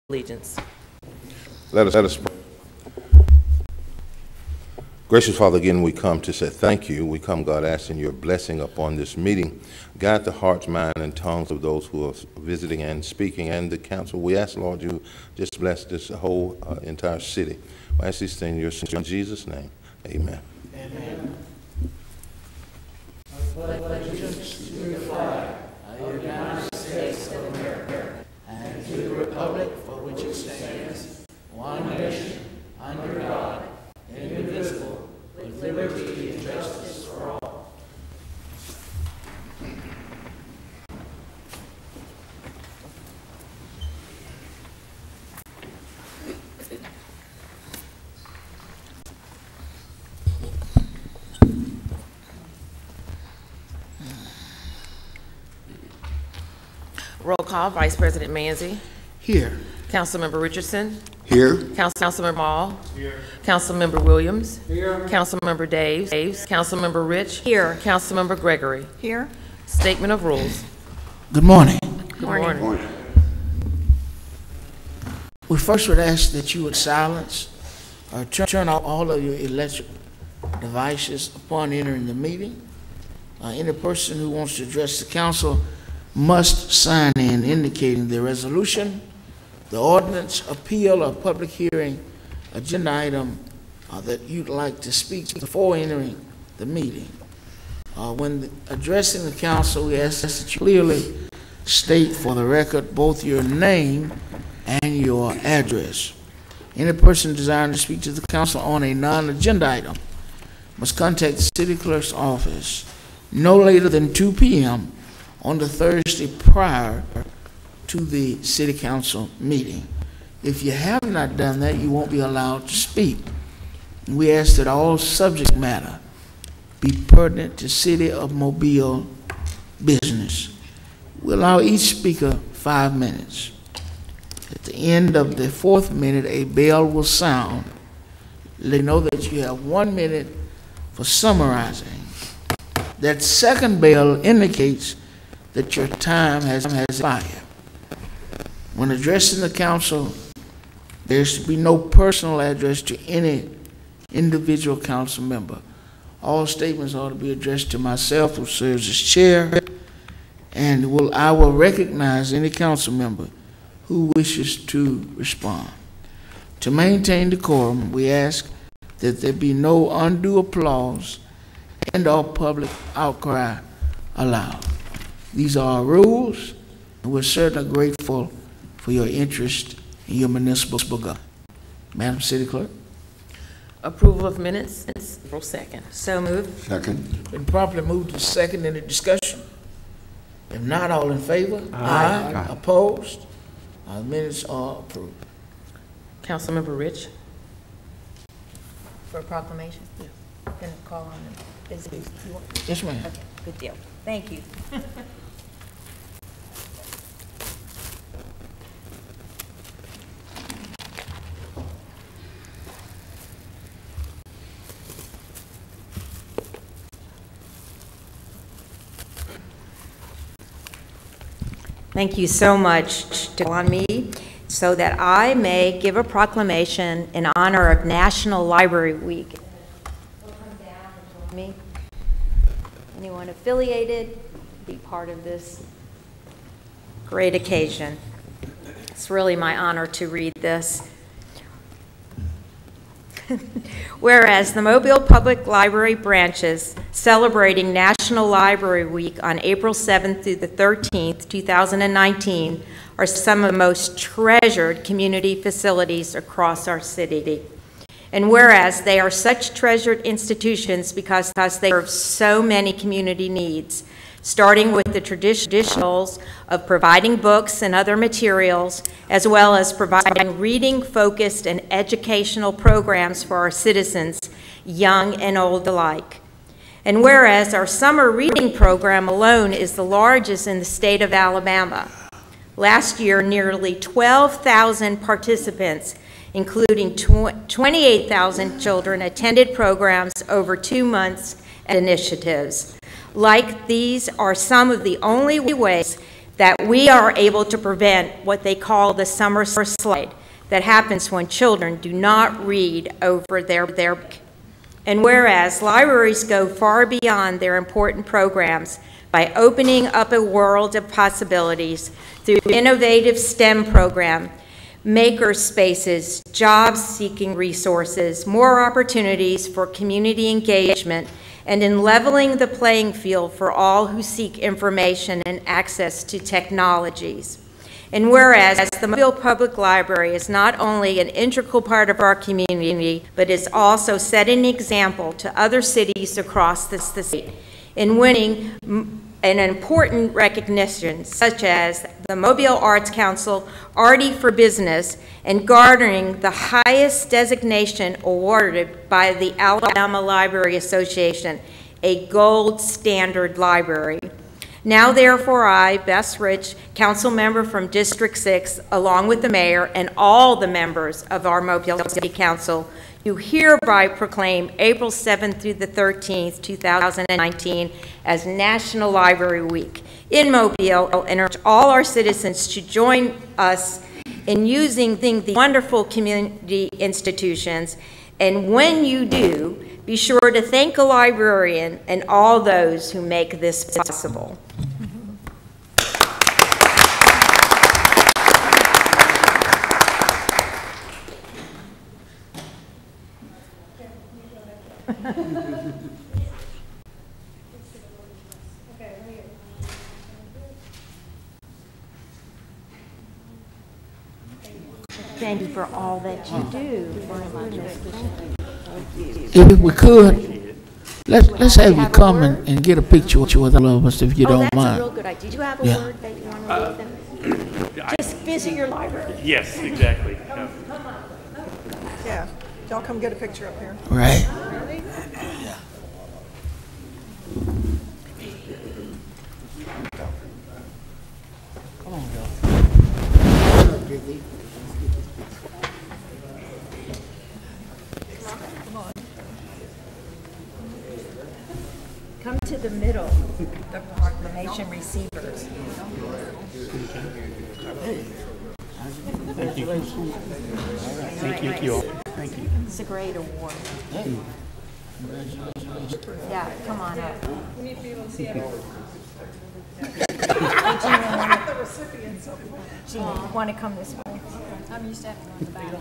allegiance. Let us pray. Gracious Father, again we come to say thank you. We come, God, asking your blessing upon this meeting. Guide the hearts, mind, and tongues of those who are visiting and speaking, and the council. We ask, Lord, you just bless this whole entire city. I ask these things in your son, Jesus' name. Amen. Amen. I pledge allegiance to the flag of the United States of America and to the republic for which it stands, one nation, under God, indivisible, with liberty and justice for all. Roll call, Vice President Manzi. Here. Councilmember Richardson. Here. Councilmember Mall. Here. Councilmember Williams. Here. Councilmember Daves. Councilmember Rich. Here. Councilmember Gregory. Here. Statement of rules. Good morning. Good morning. We first would ask that you would silence or turn off all of your electric devices upon entering the meeting. Any person who wants to address the council must sign in indicating the resolution, the ordinance, appeal, or public hearing agenda item that you'd like to speak before entering the meeting. When addressing the council, we ask that you clearly state for the record both your name and your address. Any person desiring to speak to the council on a non-agenda item must contact the city clerk's office no later than 2 p.m. on the Thursday prior to the city council meeting. If you have not done that, you won't be allowed to speak. We ask that all subject matter be pertinent to City of Mobile business. We allow each speaker 5 minutes. At the end of the 4th minute, a bell will sound. Let you know that you have 1 minute for summarizing. That second bell indicates that your time has expired. When addressing the council, there should be no personal address to any individual council member. All statements ought to be addressed to myself, who serves as chair, and I will recognize any council member who wishes to respond. To maintain decorum, we ask that there be no undue applause and or public outcry allowed. These are our rules, and we're certainly grateful for your interest in your municipal government. Madam City Clerk. Approval of minutes, April 2nd. So moved. Second. Been properly moved to second. Any discussion? If not, all in favor? Aye. Opposed? The minutes are approved. Councilmember Rich. For a proclamation? Yeah. Going to call on them. Yes, ma'am. Okay, good deal. Thank you. Thank you so much to call on me so that I may give a proclamation in honor of National Library Week. Me. Anyone affiliated, be part of this great occasion. It's really my honor to read this. Whereas the Mobile Public Library branches celebrating National Library Week on April 7th through the 13th, 2019 are some of the most treasured community facilities across our city. And whereas they are such treasured institutions because they serve so many community needs, starting with the traditionals of providing books and other materials, as well as providing reading-focused and educational programs for our citizens, young and old alike. And whereas our summer reading program alone is the largest in the state of Alabama. Last year, nearly 12,000 participants, including 28,000 children, attended programs over 2 months and initiatives. Like these are some of the only ways that we are able to prevent what they call the summer slide that happens when children do not read over their book. And whereas libraries go far beyond their important programs by opening up a world of possibilities through innovative STEM program, maker spaces, job-seeking resources, more opportunities for community engagement, and in leveling the playing field for all who seek information and access to technologies. And whereas the Mobile Public Library is not only an integral part of our community, but is also setting an example to other cities across the state in winning an important recognition, such as the Mobile Arts Council, Artie for Business, and garnering the highest designation awarded by the Alabama Library Association, a gold standard library. Now, therefore, I, Bess Rich, council member from District 6, along with the mayor and all the members of our Mobile City Council, do hereby proclaim April 7th through the 13th, 2019 as National Library Week in Mobile, and urge all our citizens to join us in using the wonderful community institutions. And when you do, be sure to thank a librarian and all those who make this possible. Thank you for all that you do. If we could, let's have you come and get a picture with all of us, if you don't That's a mind. real good idea. Did you have a word that you want to leave them? Just visit your library. Yes, exactly. Yeah. Yeah, y'all come get a picture up here. Right. Come on, Joe. Come to the middle, the proclamation receivers. Thank you all. Thank you. It's a great award. Yeah, come on up. We need to be able to see it. The recipients of it. Do you want to come this way? I'm used to having on the back.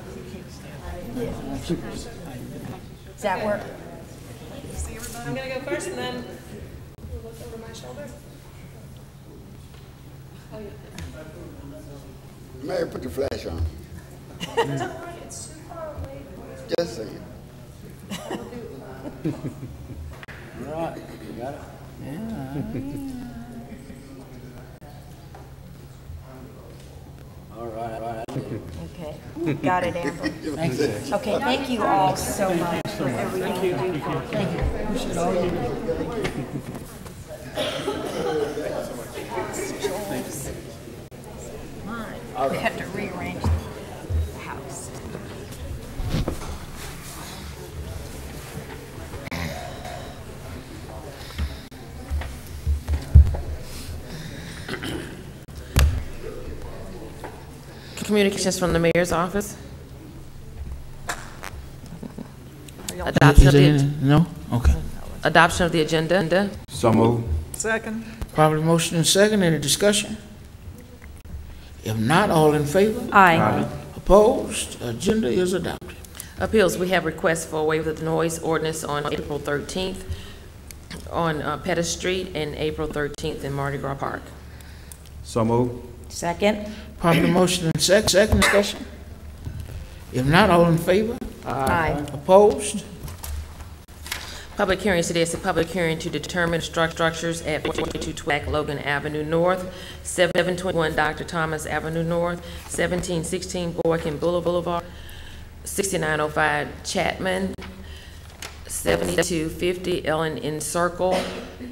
Does that work? See everybody? I'm gonna go first and then we'll look over my shoulder. Oh, yeah. Mary, put the flash on. It's too far away. Just saying. All right, you got it? All right. Okay, got it, Amber. Thank you. Okay, thank you all so much for everything you do. Thank you. Mine. We have to rearrange the house. Communications from the mayor's office. Adoption of the, No? Okay. adoption of the agenda. So moved. Second. Probably motion and second, any discussion? If not, all in favor? Aye. Opposed? Agenda is adopted. Appeals, we have requests for a waiver of the noise ordinance on April 13th on Pettis Street and April 13th in Mardi Gras Park. So moved. Second? Probably motion and second discussion? If not, all in favor? Aye. Opposed? Public hearing today is a public hearing to determine structures at 4212 Logan Avenue North, 721 Dr. Thomas Avenue North, 1716 Boykin Boulevard, 6905 Chapman, 7250 Ellen N. Circle,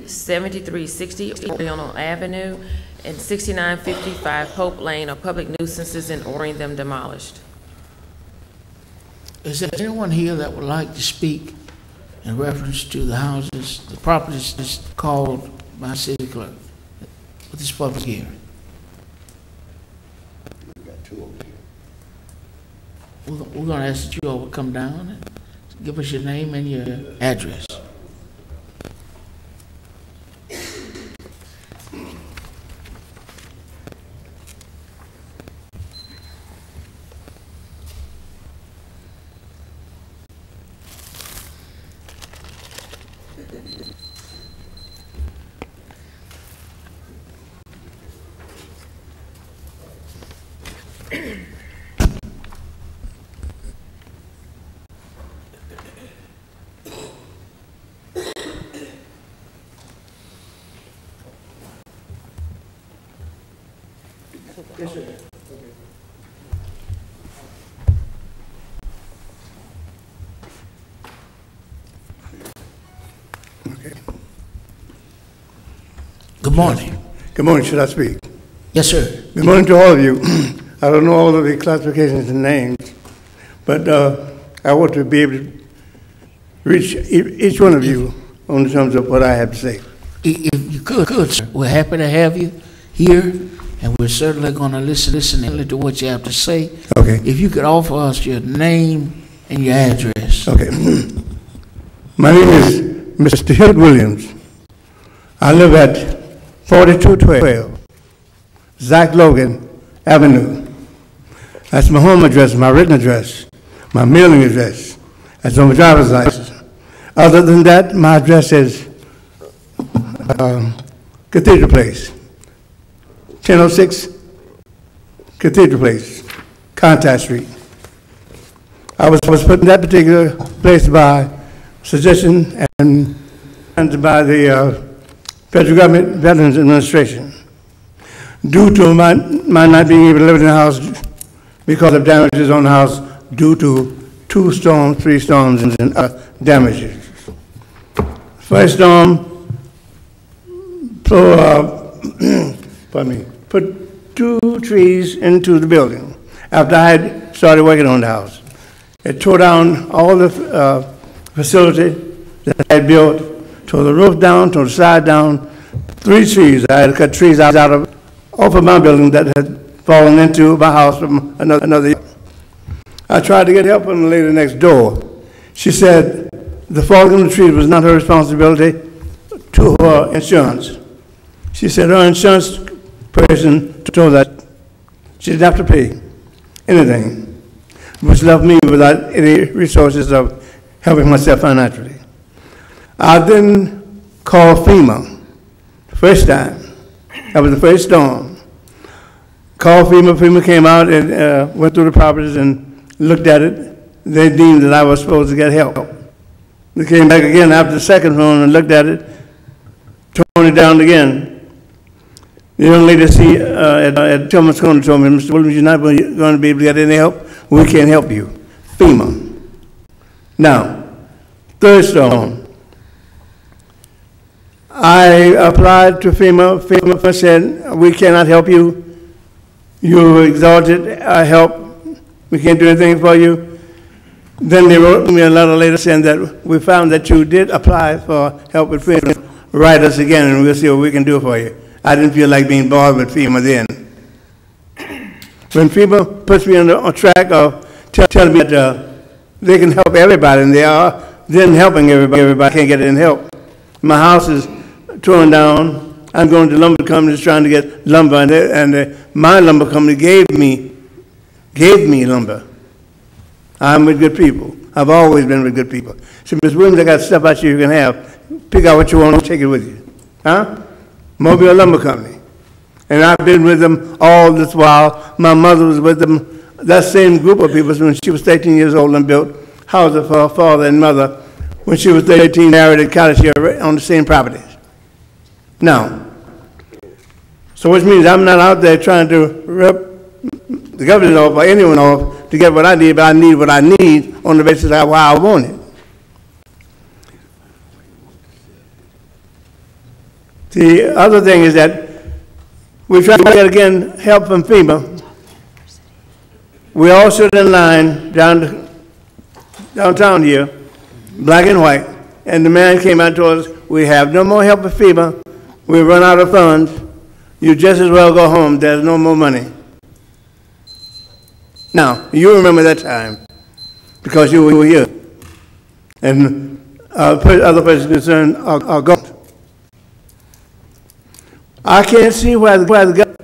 7360 Oriental Avenue, and 6955 Pope Lane are public nuisances and ordering them demolished. Is there anyone here that would like to speak in reference to the houses, the properties that's called by city clerk with this public hearing? We're gonna ask that you all will come down and give us your name and your address. Yes, sir. Good morning. Good morning. Should I speak? Yes, sir. Good morning to all of you. I don't know all of the classifications and names, but I want to be able to reach each one of you on terms of what I have to say. If you could, sir, we're happy to have you here, and we're certainly going to listen to what you have to say. Okay. If you could offer us your name and your address. Okay. My name is Mr. Hill Williams. I live at 4212 Zach Logan Avenue. That's my home address, my written address, my mailing address. That's on my driver's license. Other than that, my address is Cathedral Place, 1006 Cathedral Place, Contact Street. I was put in that particular place by suggestion and by the Federal Government Veterans Administration due to my not being able to live in the house because of damages on the house due to 2 storms, 3 storms, and damages. First storm, put 2 trees into the building after I had started working on the house. It tore down all the facility that I had built, tore the roof down, tore the side down. 3 trees, I had to cut trees off of my building that had fallen into my house from another year. I tried to get help from the lady next door. She said the falling of the trees was not her responsibility to her insurance. She said her insurance person told her that she didn't have to pay anything, which left me without any resources of helping myself financially. I then called FEMA the first time. That was the first storm. Called FEMA. FEMA came out and went through the properties and looked at it. They deemed that I was supposed to get help. They came back again after the second storm and looked at it, torn it down again. The young lady at Tillman's Corner told me, Mr. Williams, you're not going to be able to get any help. We can't help you. FEMA. Now, third storm. I applied to FEMA. FEMA said, we cannot help you. You exhausted our help. We can't do anything for you. Then they wrote me a letter later saying that we found that you did apply for help with FEMA. Write us again and we'll see what we can do for you. I didn't feel like being bothered with FEMA then. When FEMA puts me on a track of telling me that they can help everybody, and they are then helping everybody can't get any help. My house is torn down. I'm going to lumber companies trying to get lumber, and my lumber company gave me lumber. I'm with good people. I've always been with good people. So, Ms. Williams, I got stuff out you can have. Pick out what you want and take it with you. Huh? Mobile Lumber Company. And I've been with them all this while. My mother was with them, that same group of people, when she was 13 years old and built houses for her father and mother. When she was 13, married at college here on the same properties. Now, so which means I'm not out there trying to rip the government off or anyone off to get what I need, but I need what I need on the basis of why I want it. The other thing is that we try to get, again, help from FEMA. We all stood in line downtown here, black and white, and the man came out and told us, we have no more help with FEMA. We run out of funds. You just as well go home. There's no more money. Now, you remember that time because you were here. And other persons concerned are gone. I can't see why the government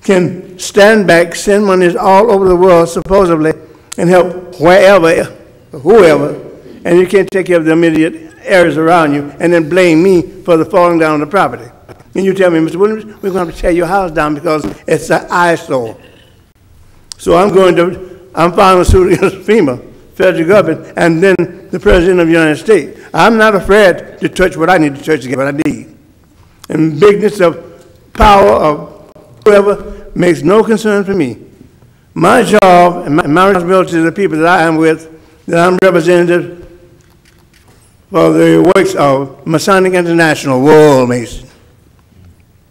can stand back, send monies all over the world, supposedly, and help wherever, whoever, and you can't take care of the immediate areas around you, and then blame me for the falling down of the property. And you tell me, Mr. Williams, we're going to tear your house down because it's an eyesore. So I'm filing a suit against FEMA, federal government, and then the President of the United States. I'm not afraid to touch what I need to touch to get what I need. And bigness of power of whoever makes no concern for me. My job and my responsibility to the people that I am with, that I'm representative for the works of Masonic International, World Mason.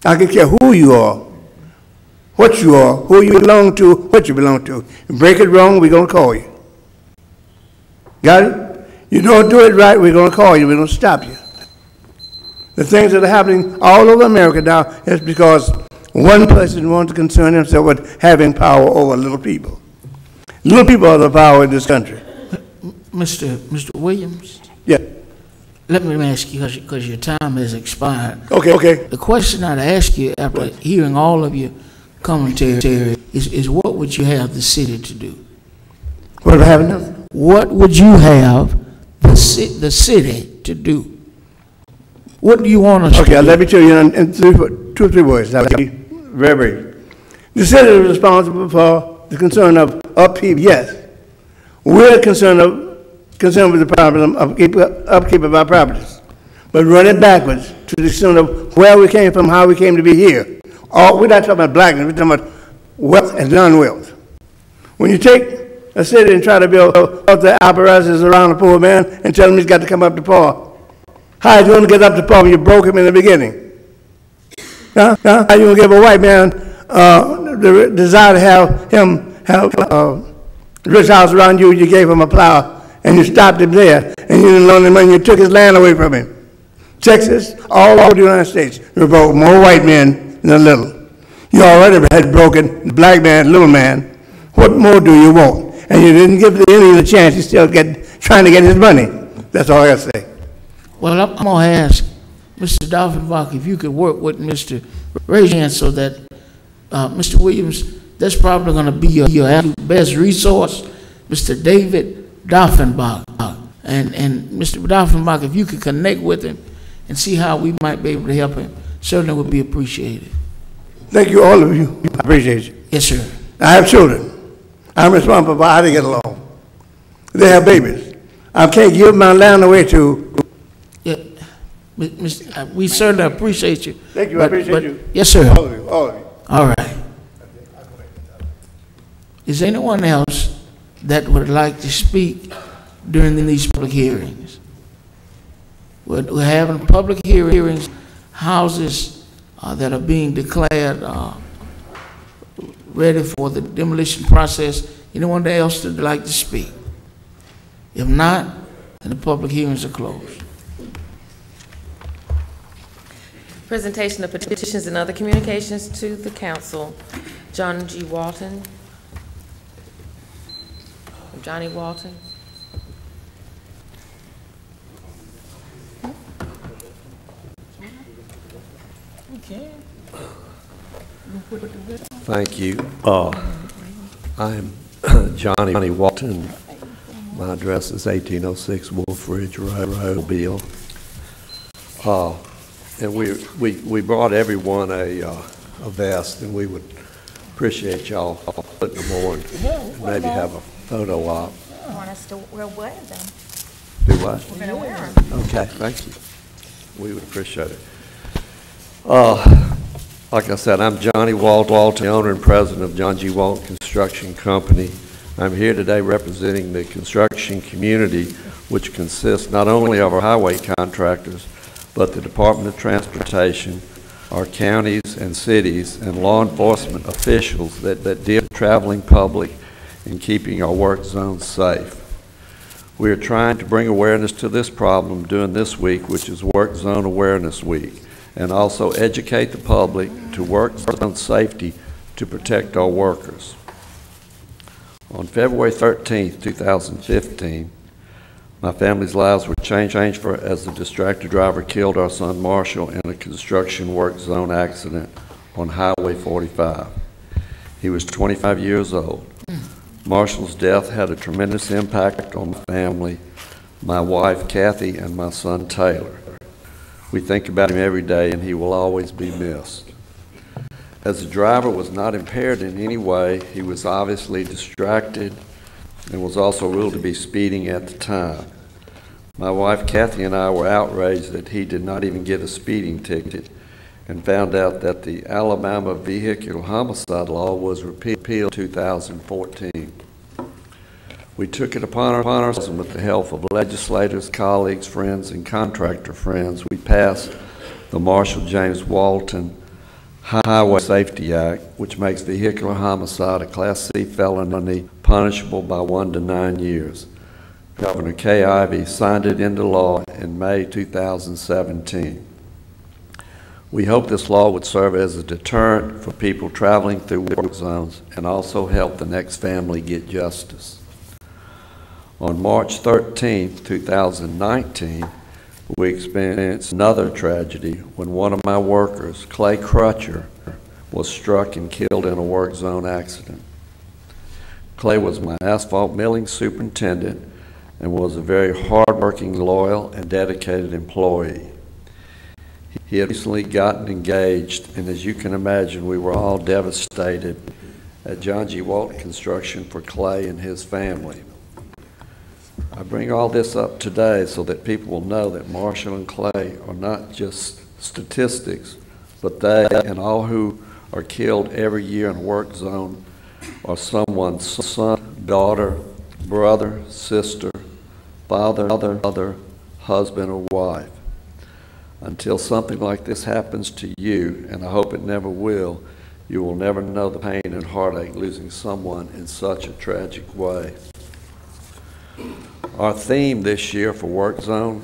I can care who you are, what you are, who you belong to, what you belong to. You break it wrong, we're going to call you. Got it? You don't do it right, we're going to call you, we're going to stop you. The things that are happening all over America now is because one person wants to concern himself with having power over little people. Little people are the power in this country. Mr. Williams? Yeah. Let me ask you, because your time has expired. Okay. The question I'd ask you after hearing all of your commentary is what would you have the city to do? What do I have now? What would you have the city to do? What do you want us to do? Okay, let me tell you in two or three words. I'll be very brief. The city is responsible for the concern of upkeep, yes. We're concerned with the problem of upkeep of our properties. But run it backwards to the extent of where we came from, how we came to be here. We're not talking about blackness, we're talking about wealth and non-wealth. When you take a city and try to build up the apparatus around a poor man and tell him he's got to come up to par, how are you going to get up to par when you broke him in the beginning? How are you going to give a white man the desire to have him have a rich house around you? You gave him a plow and you stopped him there, and you didn't loan him money, you took his land away from him. Texas, all over the United States, you broke more white men than little. You already had broken the black man, little man. What more do you want? And you didn't give the Indian a chance. He's still trying to get his money. That's all I got to say. Well, I'm going to ask Mr. Doffenbach if you could work with Mr. Rajan so that Mr. Williams, that's probably going to be your absolute best resource, Mr. David Doffenbach. And Mr. Doffenbach, if you could connect with him and see how we might be able to help him, certainly would be appreciated. Thank you, all of you. I appreciate you. Yes, sir. I have children. I'm responsible for how they get along. They have babies. I can't give my land away to. Yeah, we certainly appreciate you. Thank you. I appreciate you. Yes, sir. All of you. All of you. All right. Is there anyone else that would like to speak during these public hearings? We're having public hearings, houses that are being declared ready for the demolition process. Anyone else that would like to speak? If not, then the public hearings are closed. Presentation of petitions and other communications to the council. John G. Walton. Johnny Walton. Okay. Thank you. I'm Johnny Walton. My address is 1806 Wolf Ridge Road, Bill. And we brought everyone a vest, and we would appreciate y'all putting them on and maybe have a photo op. You want us to wear what then? Do what? We're going to wear them. Okay, thank you. We would appreciate it. Like I said, I'm Johnny Walton, the owner and president of John G. Walton Construction Company. I'm here today representing the construction community, which consists not only of our highway contractors, but the Department of Transportation, our counties and cities, and law enforcement officials that deal with the traveling public in keeping our work zones safe. We are trying to bring awareness to this problem during this week, which is Work Zone Awareness Week, and also educate the public to work zone safety to protect our workers. On February 13th, 2015, my family's lives were changed as the distracted driver killed our son Marshall in a construction work zone accident on Highway 45. He was 25 years old. Marshall's death had a tremendous impact on my family, my wife Kathy, and my son Taylor. We think about him every day, and he will always be missed. As the driver was not impaired in any way, he was obviously distracted and was also ruled to be speeding at the time. My wife Kathy and I were outraged that he did not even get a speeding ticket, and found out that the Alabama vehicular homicide law was repealed in 2014. We took it upon ourselves, and with the help of legislators, colleagues, friends, and contractor friends, we passed the Marshall James Walton Highway Safety Act, which makes vehicular homicide a Class C felony punishable by 1 to 9 years. Governor Kay Ivey signed it into law in May 2017. We hope this law would serve as a deterrent for people traveling through work zones and also help the next family get justice. On March 13, 2019, we experienced another tragedy when one of my workers, Clay Crutcher, was struck and killed in a work zone accident. Clay was my asphalt milling superintendent and was a very hard-working, loyal, and dedicated employee. He had recently gotten engaged, and as you can imagine, we were all devastated at John G. Walton Construction for Clay and his family. I bring all this up today so that people will know that Marshall and Clay are not just statistics, but they and all who are killed every year in a work zone are someone's son, daughter, brother, sister, father, mother, husband, or wife. Until something like this happens to you, and I hope it never will, you will never know the pain and heartache losing someone in such a tragic way. Our theme this year for Work Zone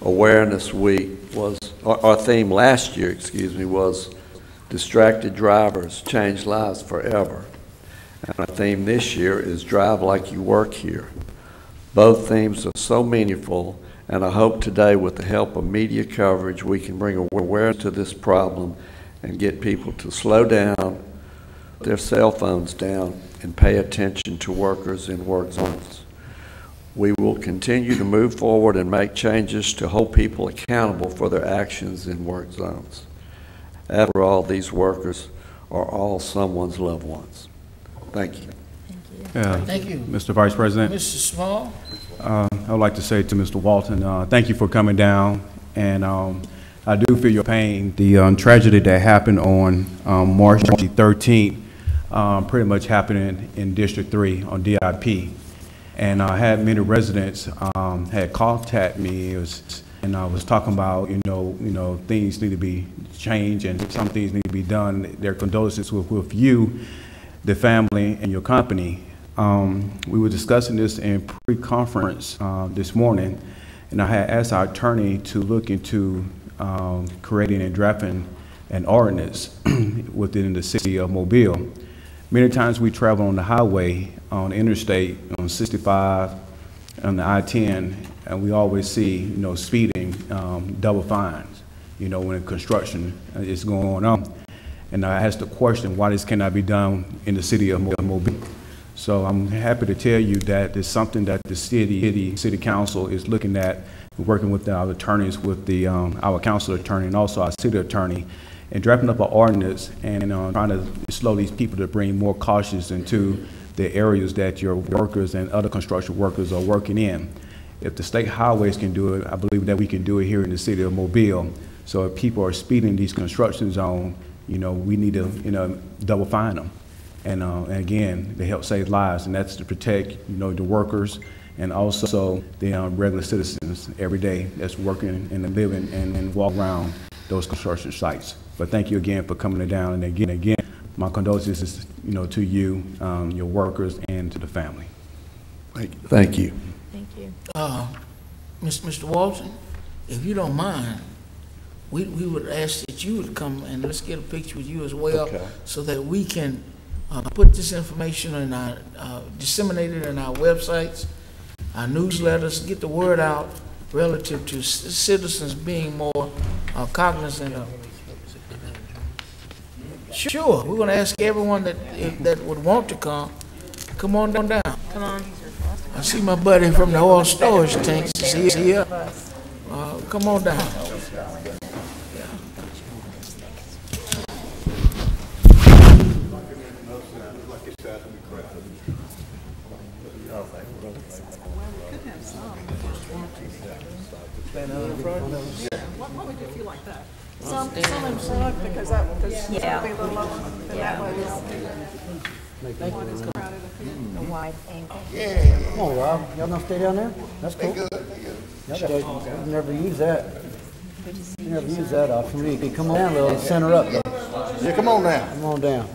Awareness Week was, our theme last year, was Distracted Drivers Change Lives Forever. And our theme this year is Drive Like You Work Here. Both themes are so meaningful, and I hope today with the help of media coverage we can bring awareness to this problem and get people to slow down, put their cell phones down, and pay attention to workers in work zones. We will continue to move forward and make changes to hold people accountable for their actions in work zones. After all, these workers are all someone's loved ones. Thank you. Thank you. Mr. Vice President. Mr. Small? I would like to say to Mr. Walton, thank you for coming down, and I do feel your pain. The tragedy that happened on March 13th pretty much happened in District 3 on DIP. And I had many residents had contacted me, and I was talking about, things need to be changed and some things need to be done. Their condolences with you, the family, and your company. We were discussing this in pre-conference this morning, and I had asked our attorney to look into creating and drafting an ordinance within the city of Mobile. Many times we travel on the highway, on the interstate, on 65, on the I-10, and we always see, speeding, double fines, when construction is going on. And I asked the question, why this cannot be done in the city of Mobile? So I'm happy to tell you that it's something that the city council is looking at, working with our attorneys, with our council attorney and also our city attorney, and drafting up an ordinance and trying to slow these people to bring more cautious into the areas that your workers and other construction workers are working in. If the state highways can do it, I believe that we can do it here in the city of Mobile. So if people are speeding these construction zones, we need to, double fine them. And again, to help save lives, and that's to protect, the workers and also the regular citizens every day that's working and living and walk around those construction sites. But thank you again for coming down, and again, my condolences, to you, your workers, and to the family. Thank you. Thank you. Mr. Walton, if you don't mind, we would ask that you would come and let's get a picture with you as well, Okay. so that we can put this information in our, disseminate it in our websites, our newsletters, get the word out relative to citizens being more cognizant of. Sure, we're gonna ask everyone that would want to come on down. Come on. I see my buddy from the oil storage tanks is here. Come on down. What would you feel like that? Some in front, because Yeah. be a little lower, and that way A wide angle. Come on, Rob. Y'all gonna stay down there? That's cool. Y'all never use that. You never use that option. Come on down, little center up, though. Yeah, come on now. Come on down.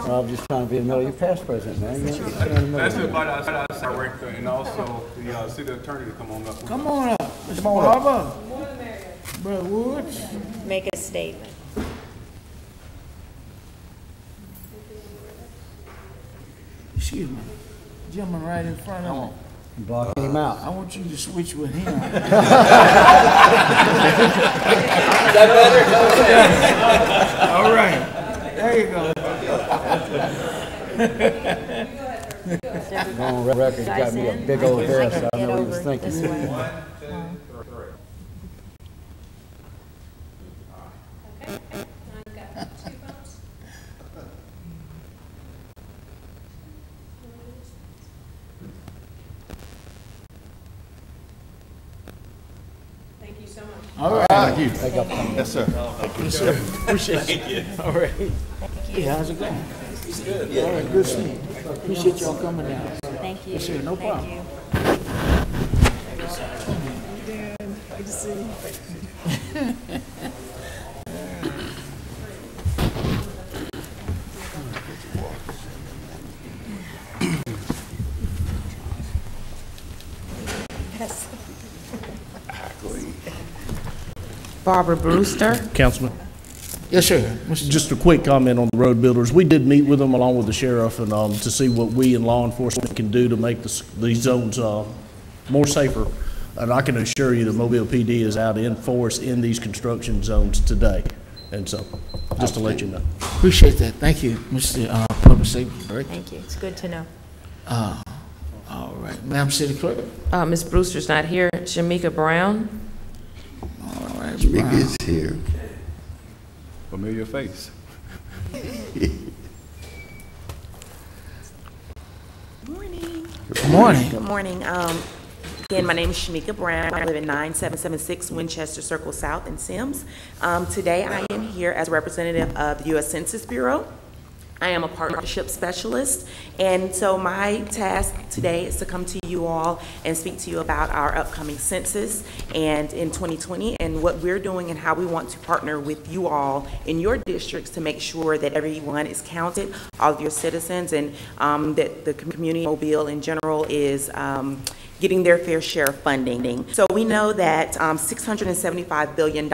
Rob just trying to be in the middle. You're past president, man. You ain't stay in the middle. That's invite our director and also the city attorney to come on up. Come on up, Mr. Barber. Brother Woods. Make a statement. Excuse me. Gentleman right in front of me. Blocking him out. I want you to switch with him. All right. There you go. On record, got me a big old hair, so I know what he was thinking. Thank you so much. All right. Thank you. Yes, sir. Yes, sir. Appreciate you. All right. Hey, how's it going? It's good. Yeah. All right, good seeing you. Appreciate y'all coming down. Thank you. Yes, sir. No problem. Thank you. Good to see you. Barbara Brewster. Councilman, Yes, sir. just a quick comment on the road builders. We did meet with them along with the sheriff and to see what we in law enforcement can do to make these zones more safer. And I can assure you the Mobile PD is out in force in these construction zones today. And so, just to let you know. Appreciate that. Thank you, Mr. Public Safety Director. Thank you. It's good to know. All right. Madam City Clerk. Ms. Brewster's not here. Shamika Brown. All right. Mickey is here. Familiar face. Morning. Good morning. Good morning. Again, my name is Shamika Brown. I live in 9776 Winchester Circle South in Sims. Today, I am here as a representative of the U.S. Census Bureau. I am a partnership specialist, and so my task today is to come to you all and speak to you about our upcoming census and in 2020 and what we're doing and how we want to partner with you all in your districts to make sure that everyone is counted, all of your citizens, and that the community of Mobile in general is getting their fair share of funding. So we know that $675 billion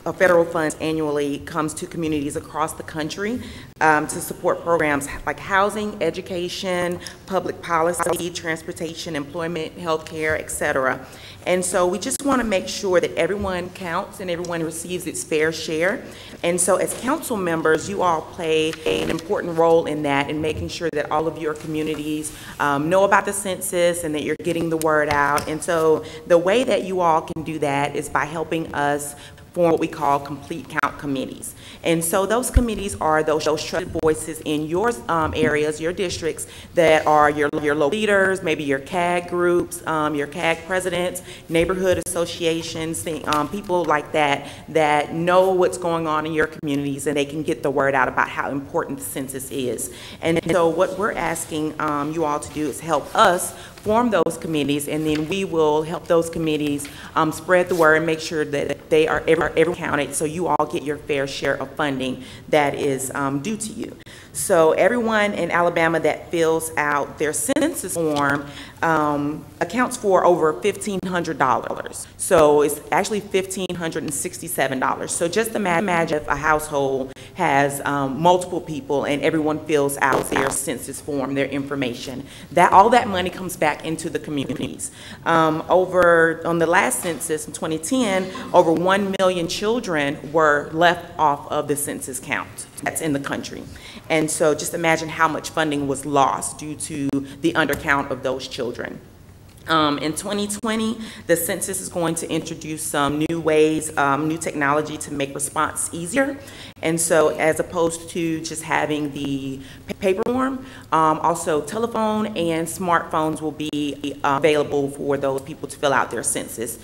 of federal funds annually comes to communities across the country to support programs like housing, education, public policy, transportation, employment, healthcare, et cetera. And so we just want to make sure that everyone counts and everyone receives its fair share. And so as council members, you all play an important role in that, in making sure that all of your communities know about the census and that you're getting the word out. And so the way that you all can do that is by helping us form what we call complete count committees. And so those committees are those trusted voices in your areas, your districts, that are your local leaders, maybe your CAG groups, your CAG presidents, neighborhood associations, people like that, that know what's going on in your communities and they can get the word out about how important the census is. And so what we're asking you all to do is help us form those committees, and then we will help those committees spread the word and make sure that they are every counted, so you all get your fair share of funding that is due to you. So everyone in Alabama that fills out their census form accounts for over $1,500. So it's actually $1,567. So just imagine if a household has multiple people and everyone fills out their census form, their information. All that money comes back into the communities. On the last census in 2010, over 1 million children were left off of the census count that's in the country. And so just imagine how much funding was lost due to the undercount of those children. In 2020, the census is going to introduce some new ways, new technology to make response easier. And so as opposed to just having the paper form, also telephone and smartphones will be available for those people to fill out their census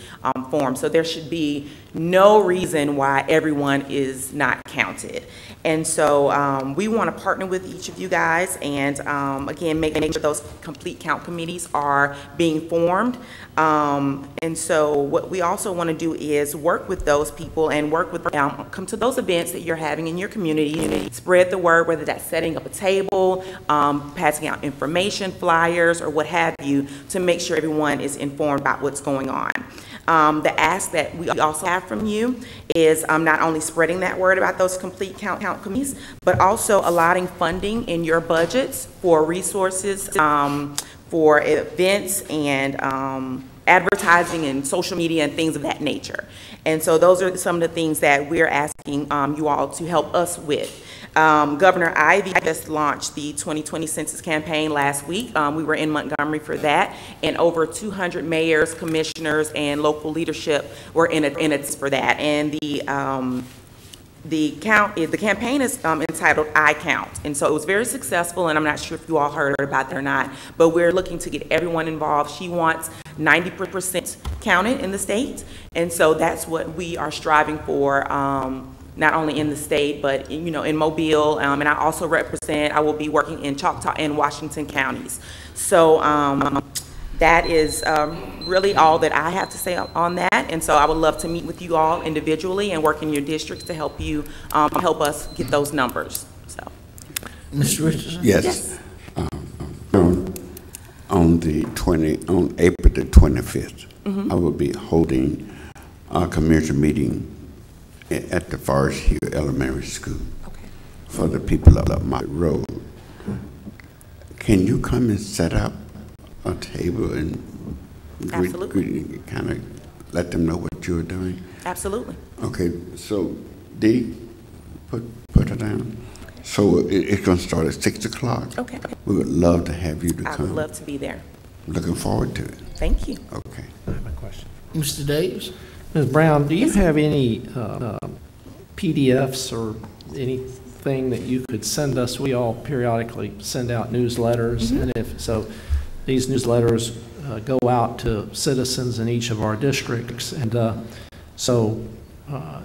form. So there should be no reason why everyone is not counted. And so we want to partner with each of you guys and again, make sure those complete count committees are being formed. And so what we also want to do is work with those people and work with come to those events that you're having in your community, spread the word, whether that's setting up a table, passing out information, flyers, or what have you, to make sure everyone is informed about what's going on. The ask that we also have from you is not only spreading that word about those complete count committees, but also allotting funding in your budgets for resources, for events and advertising and social media and things of that nature. And so those are some of the things that we're asking you all to help us with. Governor Ivey just launched the 2020 census campaign last week. We were in Montgomery for that, and over 200 mayors, commissioners, and local leadership were in it for that. And the campaign is entitled I Count, and so it was very successful, and I'm not sure if you all heard about it or not, but we're looking to get everyone involved. She wants 90% counted in the state, and so that's what we are striving for, not only in the state, but in Mobile, and I will be working in Choctaw and Washington counties. So that is really all that I have to say on that. And so I would love to meet with you all individually and work in your districts to help you, help us get those numbers. So, Mr. Richardson? Yes. On April the 25th, I will be holding a community meeting at the Forest Hill Elementary School for the people up my road. Can you come and set up a table and kind of let them know what you're doing? Absolutely. Okay, so Dee, put it down. So it's going to start at 6 o'clock. Okay. We would love to have you to come. I would love to be there. Looking forward to it. Thank you. Okay. I have a question. Mr. Davis? Ms. Brown, do you have any PDFs or anything that you could send us? We all periodically send out newsletters, and if so, these newsletters go out to citizens in each of our districts, and so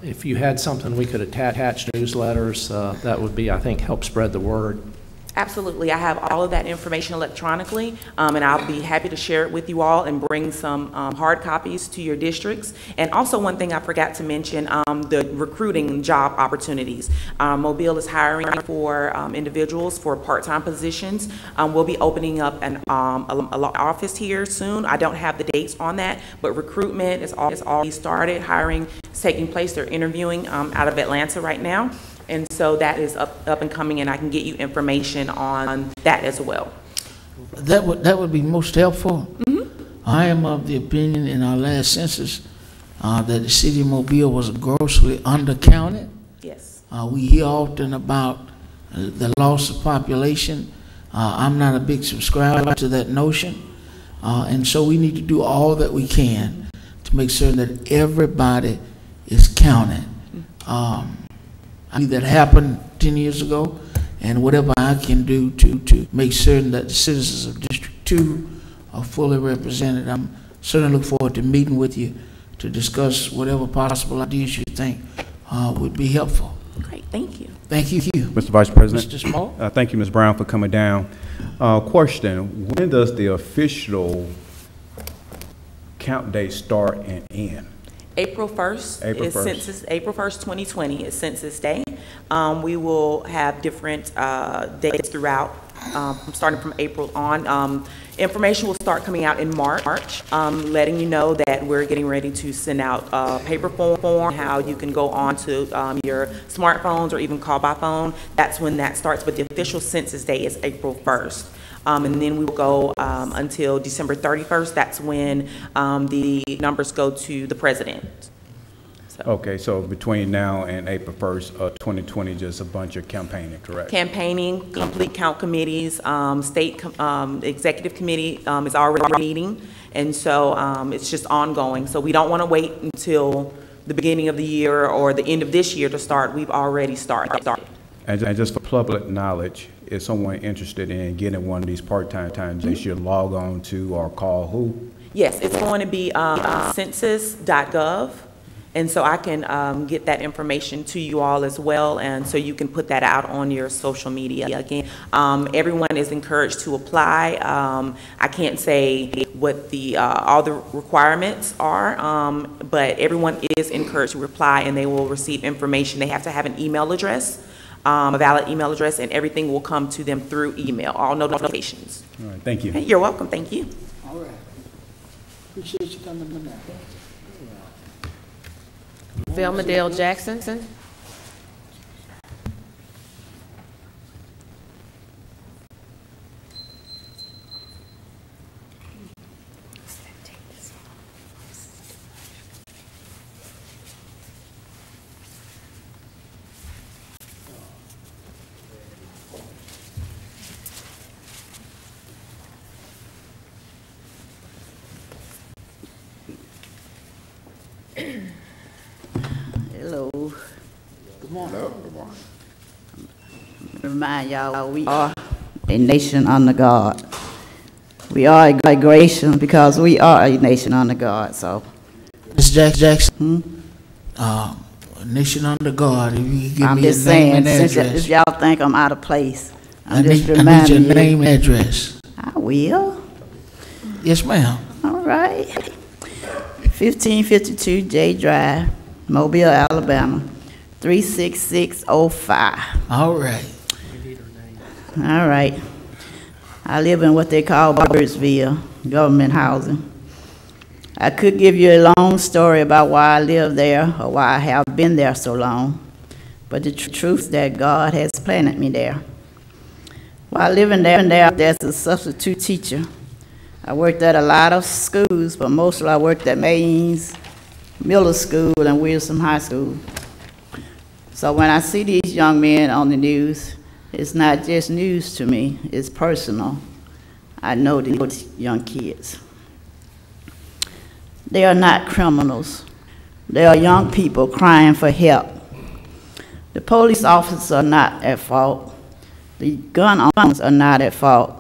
if you had something we could attach newsletters, that would be, I think, help spread the word. Absolutely. I have all of that information electronically, and I'll be happy to share it with you all and bring some hard copies to your districts. And also one thing I forgot to mention, the recruiting job opportunities. Mobile is hiring for individuals for part-time positions. We'll be opening up an office here soon. I don't have the dates on that, but recruitment is already started. Hiring is taking place. They're interviewing out of Atlanta right now. And so that is up and coming, and I can get you information on that as well. That would be most helpful. I am of the opinion in our last census that the city of Mobile was grossly undercounted. Yes. We hear often about the loss of population. I'm not a big subscriber to that notion. And so we need to do all that we can to make certain that everybody is counted. That happened 10 years ago, and whatever I can do to make certain that the citizens of District 2 are fully represented. I'm certainly look forward to meeting with you to discuss whatever possible ideas you think would be helpful. Great, thank you. Thank you. Mr. Vice President. Mr. Small. Thank you, Ms. Brown, for coming down. Question, when does the official count day start and end? April 1st April is 1st. census. April 1st, 2020 is Census Day. We will have different dates throughout, starting from April on. Information will start coming out in March, letting you know that we're getting ready to send out paper form, how you can go on to your smartphones or even call by phone. That's when that starts, but the official census day is April 1st. And then we will go until December 31st. That's when the numbers go to the president. Okay, so between now and April 1st, 2020, just a bunch of campaigning, correct? Campaigning, complete count committees, state executive committee is already meeting, and so it's just ongoing. So we don't want to wait until the beginning of the year or the end of this year to start. We've already started. And just for public knowledge, if someone interested in getting one of these part-time times, they should log on to or call who? Yes, it's going to be census.gov. And so I can get that information to you all as well, and so you can put that out on your social media. Again, everyone is encouraged to apply. I can't say what the all the requirements are, but everyone is encouraged to apply, and they will receive information. They have to have an email address, a valid email address, and everything will come to them through email, all notifications. All right, thank you. Hey, you're welcome, thank you. All right. Appreciate you coming tonight. Velma Dale Jackson. Hello. Good morning. Good morning. Remind y'all, we are a nation under God. We are a great nation because we are a nation under God, so. Ms. Jackson, nation under God, if you give I'm me your just name and saying, address. since y'all think I'm out of place, I I'm just need reminding your you. name and address. I will. Yes, ma'am. All right. 1552 J Drive, Mobile, Alabama, 36605. All right. All right. I live in what they call Birdsville, government housing. I could give you a long story about why I live there or why I have been there so long, but the truth is that God has planted me there. While living there, there's a substitute teacher. I worked at a lot of schools, but mostly I worked at Maynes Middle School and Wilson High School. So when I see these young men on the news, it's not just news to me, it's personal. I know these young kids. They are not criminals. They are young people crying for help. The police officers are not at fault. The gun owners are not at fault.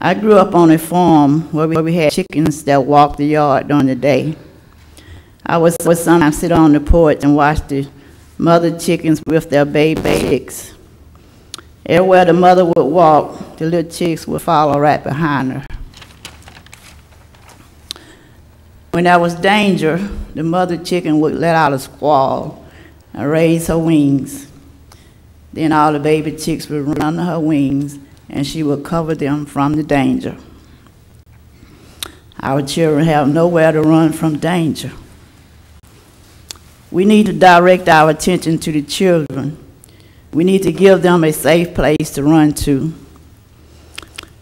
I grew up on a farm where we had chickens that walked the yard during the day. I would sometimes sit on the porch and watch the mother chickens with their baby chicks. Everywhere the mother would walk, the little chicks would follow right behind her. When there was danger, the mother chicken would let out a squall and raise her wings. Then all the baby chicks would run under her wings, and she would cover them from the danger. Our children have nowhere to run from danger. We need to direct our attention to the children. We need to give them a safe place to run to.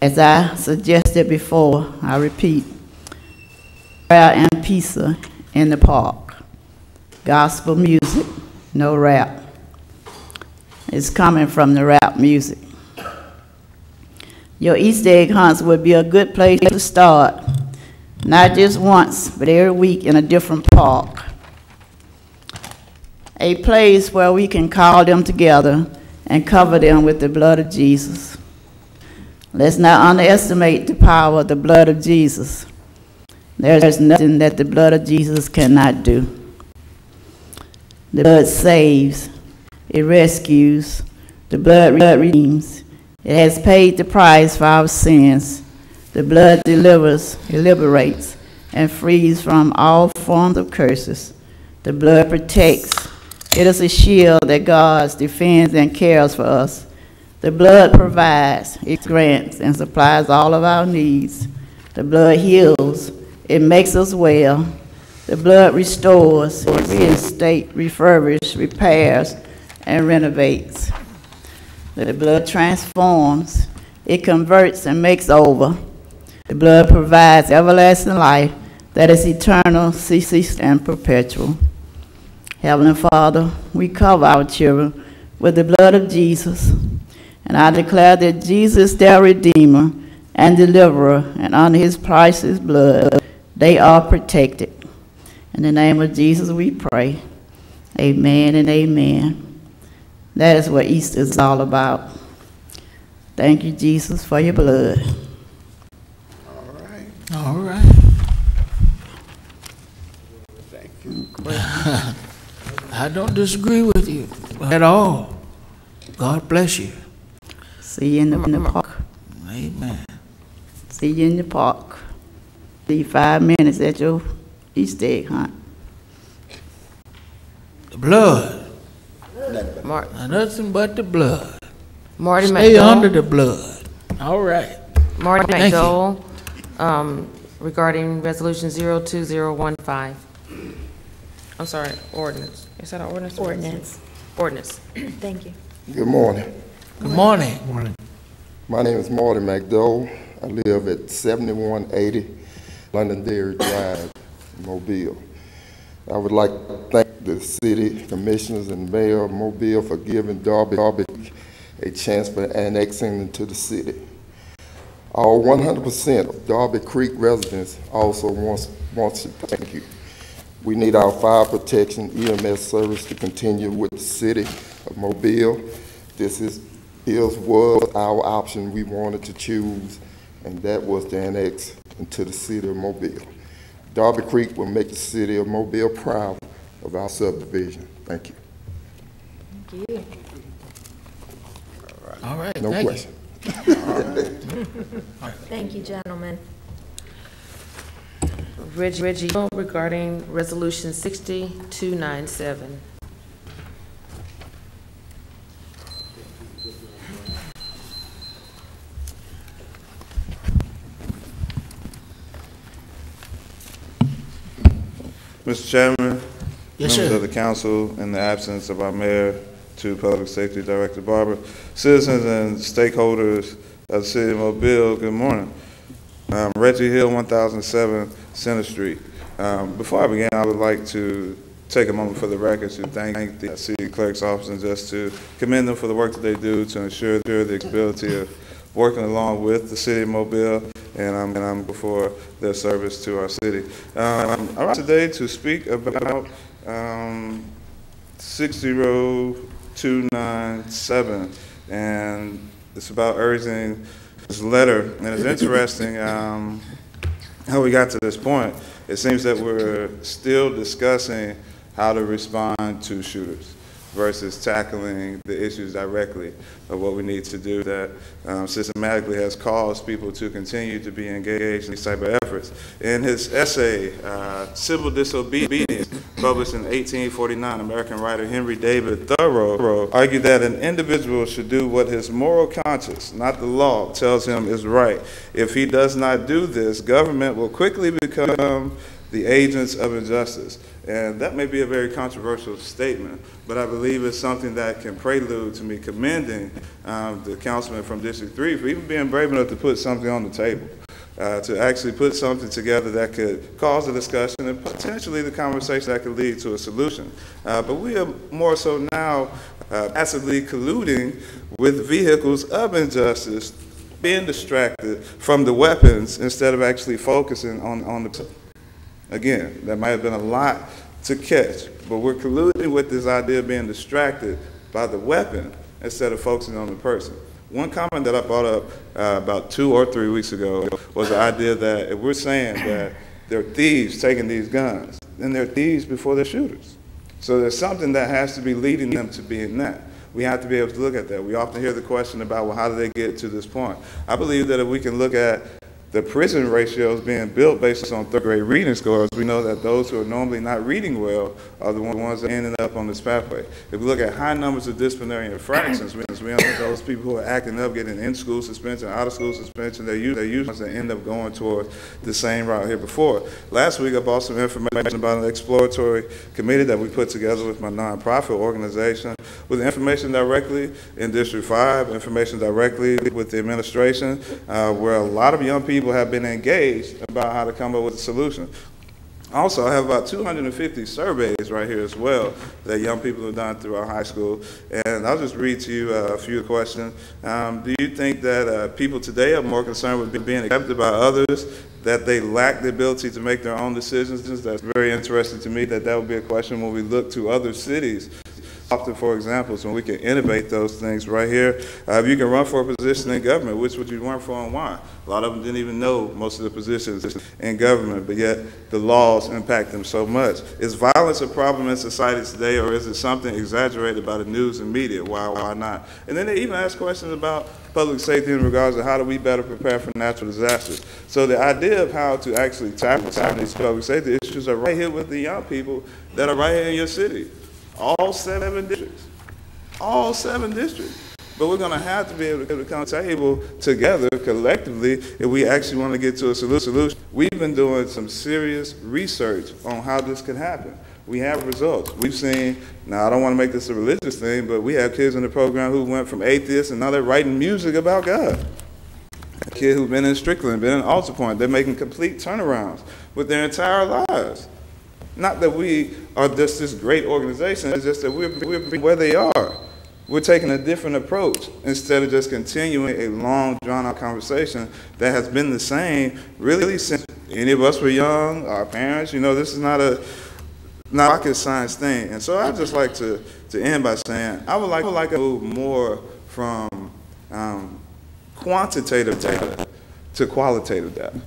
As I suggested before, I repeat, prayer and pizza in the park. Gospel music, no rap. It's coming from the rap music. Your Easter egg hunts would be a good place to start, not just once, but every week in a different park. A place where we can call them together and cover them with the blood of Jesus. Let's not underestimate the power of the blood of Jesus. There's nothing that the blood of Jesus cannot do. The blood saves, it rescues, the blood redeems. It has paid the price for our sins. The blood delivers, it liberates, and frees from all forms of curses. The blood protects, It is a shield that guards, defends, and cares for us. The blood provides, it grants, and supplies all of our needs. The blood heals, it makes us well. The blood restores, it reinstates, refurbishes, repairs, and renovates. The blood transforms, it converts and makes over. The blood provides everlasting life that is eternal, ceaseless, and perpetual. Heavenly Father, we cover our children with the blood of Jesus, and I declare that Jesus, their Redeemer and Deliverer, and under his priceless blood, they are protected. In the name of Jesus we pray. Amen and amen. That is what Easter is all about. Thank you, Jesus, for your blood. All right. Thank you. I don't disagree with you at all. God bless you. See you in the park. Amen. See you in the park. See you 5 minutes at your Easter egg hunt. The blood. Nothing but the blood. Stay under the blood. All right. Marty Thank you. McDowell, regarding Resolution 02015. I'm sorry, ordinance. Is that an ordinance? Ordinance. Ordinance. Thank you. Good morning. Good morning. My name is Marty McDowell. I live at 7180 Londonderry Drive, Mobile. I would like to thank the city commissioners and mayor of Mobile for giving Darby a chance for annexing into the city. All 100% of Darby Creek residents also wants to thank you. We need our fire protection EMS service to continue with the city of Mobile. This was our option we wanted to choose, and that was to annex into the city of Mobile. Darby Creek will make the city of Mobile proud of our subdivision. Thank you. Thank you. All right. No thank question. Thank you, gentlemen. Reggie, regarding Resolution 60297. Mr. Chairman, Yes, members sir. of the council, in the absence of our mayor, to Public Safety Director Barber, citizens and stakeholders of the city of Mobile, good morning. Reggie Hill, 1007 Center Street. Before I begin, I would like to take a moment for the record to thank the city clerk's office and just to commend them for the work that they do to ensure the accessibility of working along with the city of Mobile, and I'm before their service to our city. I'm out today to speak about 60297, and it's about urging this letter. And it's interesting how we got to this point. It seems that we're still discussing how to respond to shooters versus tackling the issues directly of what we need to do that systematically has caused people to continue to be engaged in these type of efforts. In his essay, Civil Disobedience, published in 1849, American writer Henry David Thoreau argued that an individual should do what his moral conscience, not the law, tells him is right. If he does not do this, government will quickly become the agents of injustice. And that may be a very controversial statement, but I believe it's something that can prelude to me commending the councilman from District 3 for even being brave enough to put something on the table, to actually put something together that could cause a discussion and potentially the conversation that could lead to a solution. But we are more so now passively colluding with vehicles of injustice, being distracted from the weapons instead of actually focusing on the. Again, that might have been a lot to catch, but we're colluding with this idea of being distracted by the weapon instead of focusing on the person. One comment that I brought up about 2 or 3 weeks ago was the idea that if we're saying that there are thieves taking these guns, then they're thieves before they're shooters. So there's something that has to be leading them to being that. We have to be able to look at that. We often hear the question about, well, how did they get to this point? I believe that if we can look at the prison ratio is being built based on third grade reading scores. We know that those who are normally not reading well are the ones that ended up on this pathway. If we look at high numbers of disciplinary infractions, we know that those people who are acting up, getting in-school suspension, out-of-school suspension, they're usually ones that end up going towards the same route here before. Last week, I brought some information about an exploratory committee that we put together with my nonprofit organization, with information directly in District 5, information directly with the administration, where a lot of young people have been engaged about how to come up with a solution. Also, I have about 250 surveys right here as well that young people have done through our high school. And I'll just read to you a few questions. Do you think that people today are more concerned with being accepted by others, that they lack the ability to make their own decisions? That's very interesting to me, that would be a question when we look to other cities. Often for examples, when we can innovate those things right here. If you can run for a position in government, which would you run for and why? A lot of them didn't even know most of the positions in government, but yet the laws impact them so much. Is violence a problem in society today, or is it something exaggerated by the news and media? Why not? And then they even ask questions about public safety in regards to how do we better prepare for natural disasters. So the idea of how to actually tackle some of these public safety issues are right here with the young people that are right here in your city. All 7 districts. All 7 districts. But we're going to have to be able to come to the table together collectively if we actually want to get to a solution. We've been doing some serious research on how this can happen. We have results. We've seen, now I don't want to make this a religious thing, but we have kids in the program who went from atheists and now they're writing music about God. A kid who's been in Strickland, been in Alta Point, they're making complete turnarounds with their entire lives. Not that we are just this great organization, it's just that we're where they are. We're taking a different approach instead of just continuing a long, drawn-out conversation that has been the same really since any of us were young, our parents. You know, this is not a rocket science thing. And so I'd just like to end by saying I would like to move more from quantitative data to qualitative data.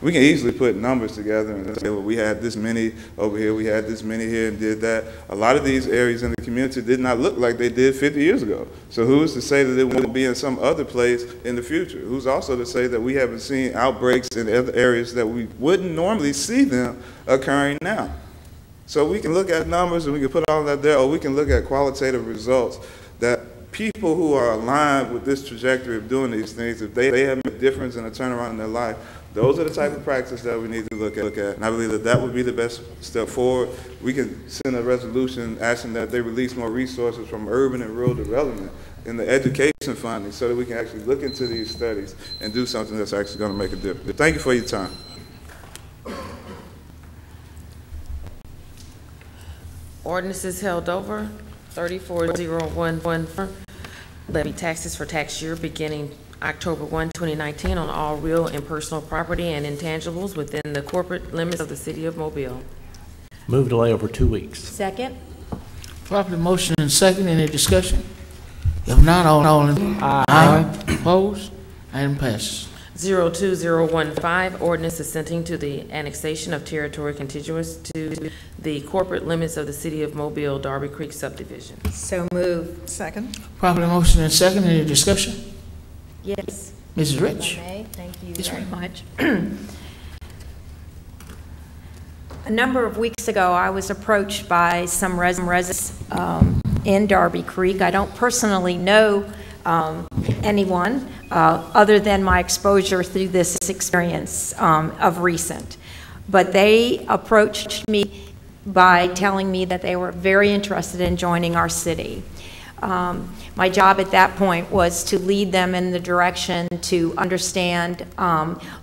We can easily put numbers together and say, well, we had this many over here, we had this many here and did that. A lot of these areas in the community did not look like they did 50 years ago. So who's to say that it wouldn't be in some other place in the future? Who's also to say that we haven't seen outbreaks in other areas that we wouldn't normally see them occurring now? So we can look at numbers and we can put all that there, or we can look at qualitative results that people who are aligned with this trajectory of doing these things, if they have a difference and a turnaround in their life, those are the type of practices that we need to look at. And I believe that that would be the best step forward. We can send a resolution asking that they release more resources from urban and rural development in the education funding so that we can actually look into these studies and do something that's actually going to make a difference. Thank you for your time. Ordinance is held over. 34014. Levy taxes for tax year beginning October 1, 2019 on all real and personal property and intangibles within the corporate limits of the city of Mobile. Move delay over 2 weeks. Second. Properly motion and second. Any discussion? If not, all in favor? Aye. Opposed? Item passes. 02015, ordinance assenting to the annexation of territory contiguous to the corporate limits of the city of Mobile, Darby Creek subdivision. So move. Second. Properly motion and second. Any discussion? Yes. Mrs. Rich. Thank you Yes, very much. A number of weeks ago, I was approached by some residents in Darby Creek. I don't personally know anyone other than my exposure through this experience of recent. But they approached me by telling me that they were very interested in joining our city. My job at that point was to lead them in the direction to understand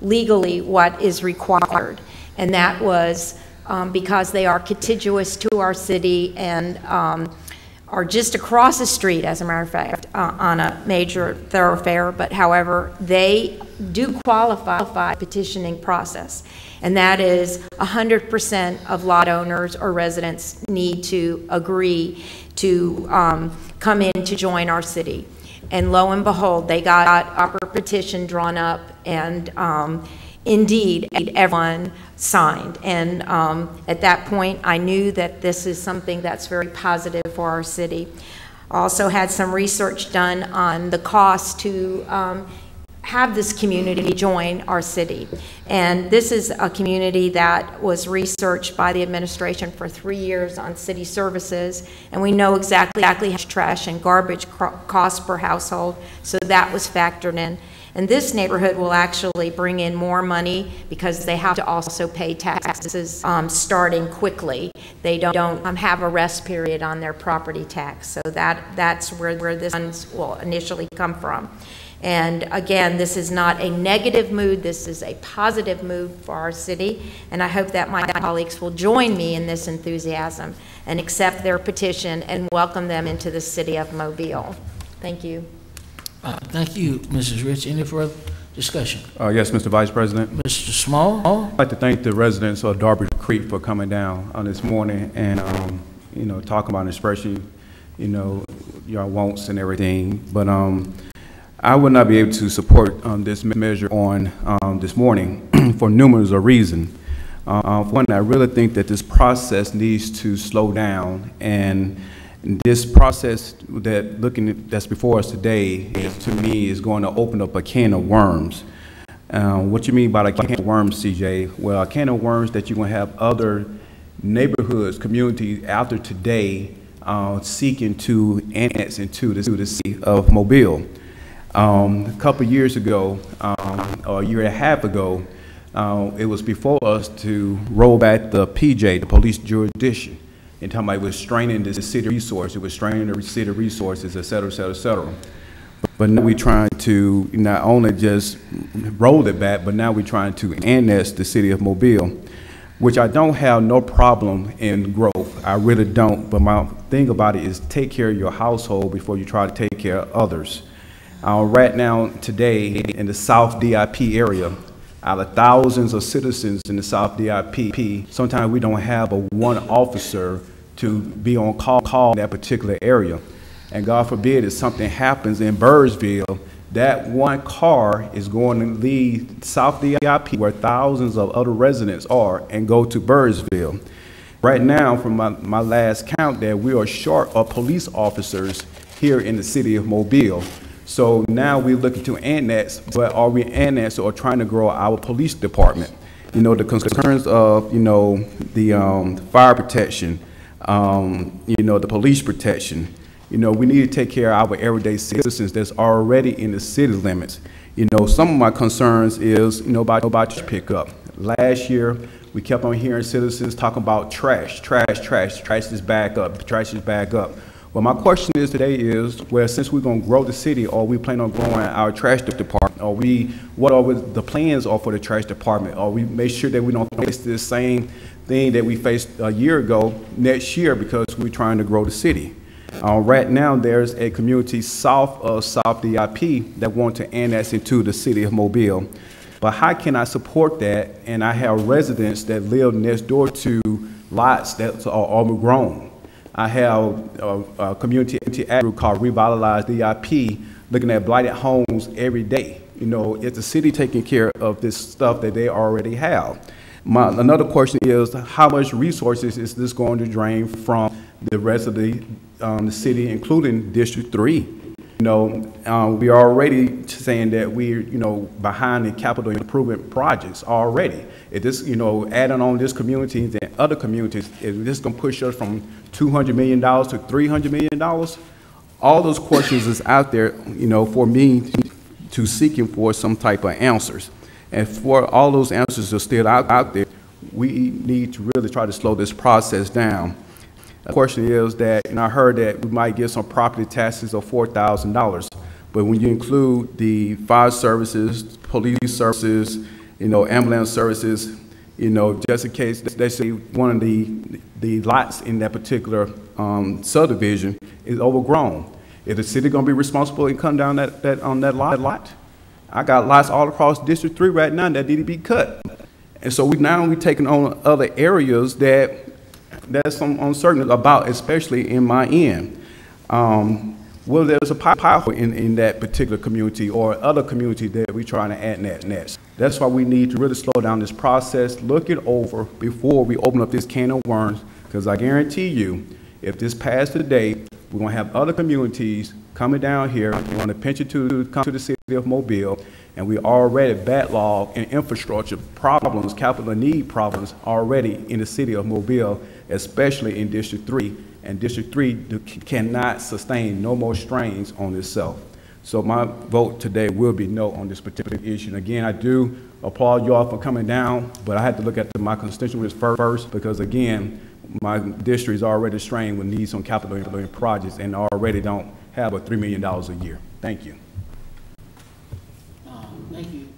legally what is required. And that was because they are contiguous to our city and are just across the street, as a matter of fact, on a major thoroughfare, but however, they do qualify petitioning process. And that is 100% of lot owners or residents need to agree to come in to join our city. And lo and behold, they got our petition drawn up, and indeed, everyone signed. And at that point, I knew that this is something that's very positive for our city. Also had some research done on the cost to have this community join our city. And this is a community that was researched by the administration for 3 years on city services, and we know exactly how much trash and garbage costs per household, so that was factored in. And this neighborhood will actually bring in more money because they have to also pay taxes starting quickly. They don't have a rest period on their property tax, so that's where this funds will initially come from. And again, this is not a negative mood, this is a positive mood for our city, and I hope that my colleagues will join me in this enthusiasm and accept their petition and welcome them into the city of Mobile. Thank you. Thank you, Mrs. Rich. Any further discussion? Yes, Mr. Vice President. Mr. Small? I'd like to thank the residents of Darby Creek for coming down on this morning and, you know, talking about and expressing, you know, your wants and everything. But I would not be able to support this measure on this morning for numerous reasons. For one, I really think that this process needs to slow down, and this process that's before us today, to me, is going to open up a can of worms. What you mean by a can of worms, CJ? Well, a can of worms that you're going to have other neighborhoods, communities after today seeking to annex into the city of Mobile. A couple of years ago, or a year and a half ago, it was before us to roll back the PJ, the police jurisdiction. And talking about it was straining the city resources, it was straining the city resources, et cetera, et cetera, et cetera. But now we're trying to not only just roll it back, but now we're trying to annex the city of Mobile, which I don't have no problem in growth. I really don't. But my thing about it is take care of your household before you try to take care of others. Right now, today, in the South DIP area, out of thousands of citizens in the South DIP, sometimes we don't have one officer to be on call in that particular area. And God forbid if something happens in Burrsville, that one car is going to leave South DIP where thousands of other residents are and go to Burrsville. Right now, from my last count there, we are short of police officers here in the city of Mobile. So now we're looking to annex, but are we annex or trying to grow our police department? You know, the concerns of, you know, the fire protection, you know, the police protection. You know, we need to take care of our everyday citizens that's already in the city limits. You know, some of my concerns is, you know, about pickup. Last year, we kept on hearing citizens talking about trash is back up, trash is back up. Well, my question is today is, well, since we're going to grow the city, or we plan on growing our trash department, or what are the plans are for the trash department? Or we make sure that we don't face the same thing that we faced a year ago next year because we're trying to grow the city. Right now, there's a community south of South DIP that want to annex into the city of Mobile. But how can I support that? And I have residents that live next door to lots that are overgrown. I have a community group called Revitalize DIP looking at blighted homes every day. You know, it's the city taking care of this stuff that they already have. Another question is, how much resources is this going to drain from the rest of the city, including District 3? You know, we are already saying that we're, you know, behind in capital improvement projects already. If this, you know, adding on this community and other communities, is this going to push us from $200 million to $300 million? All those questions is out there, you know, for me to seeking for some type of answers. And for all those answers are still out there, we need to really try to slow this process down. The question is that, and I heard that we might get some property taxes of $4,000, but when you include the fire services, police services, you know, ambulance services, you know, just in case they say one of the lots in that particular subdivision is overgrown. Is the city going to be responsible and come down on that lot? I got lots all across District 3 right now that need to be cut. And so we're taking on other areas that's some uncertainty about, especially in my end. Well, there's a power in that particular community or other community that we're trying to add next. That's why we need to really slow down this process, look it over before we open up this can of worms, because I guarantee you, if this passed today, we're going to have other communities coming down here, we're going to pinch it to come to the city of Mobile, And we already backlog in infrastructure problems, capital need problems already in the city of Mobile, especially in District 3. And District 3 cannot sustain no more strains on itself. So my vote today will be no on this particular issue. And again, I do applaud you all for coming down, but I had to look at my constituents first because, again, my district is already strained with needs on capital projects and already don't have $3 million a year. Thank you. Thank you,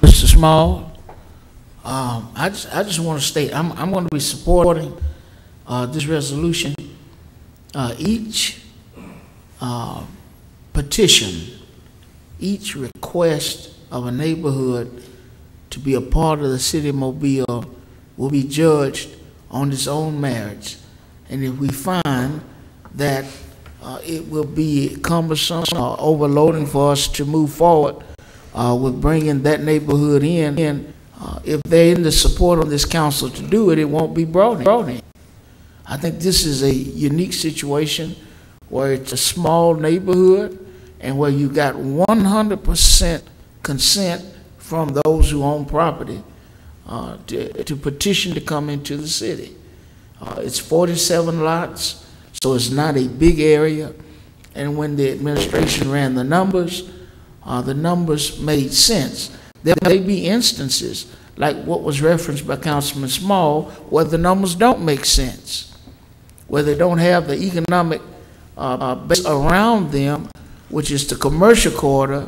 Mr. Small. I just want to state I'm going to be supporting this resolution. Each petition, each request of a neighborhood to be a part of the city of Mobile will be judged on its own merits. And if we find that it will be cumbersome or overloading for us to move forward with bringing that neighborhood in, if they're in the support of this council to do it, it won't be brought in. I think this is a unique situation where it's a small neighborhood and where you got 100% consent from those who own property to petition to come into the city. It's 47 lots, so it's not a big area. And when the administration ran the numbers made sense. There may be instances, like what was referenced by Councilman Small, where the numbers don't make sense, where they don't have the economic base around them, which is the commercial corridor,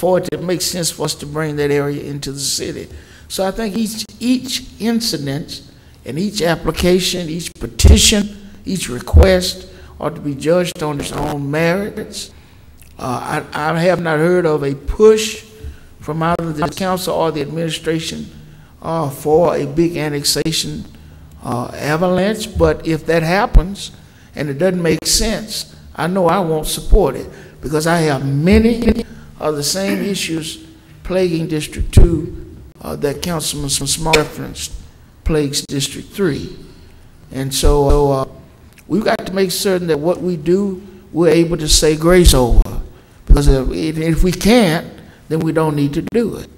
for it to make sense for us to bring that area into the city. So I think each incident and each application, each petition, each request ought to be judged on its own merits. I have not heard of a push from either the council or the administration for a big annexation avalanche, but if that happens and it doesn't make sense, I know I won't support it because I have many of the same issues plaguing District 2 that Councilman Small referenced plagues District 3. And so we've got to make certain that what we do, we're able to say grace over. Because if we can't, then we don't need to do it.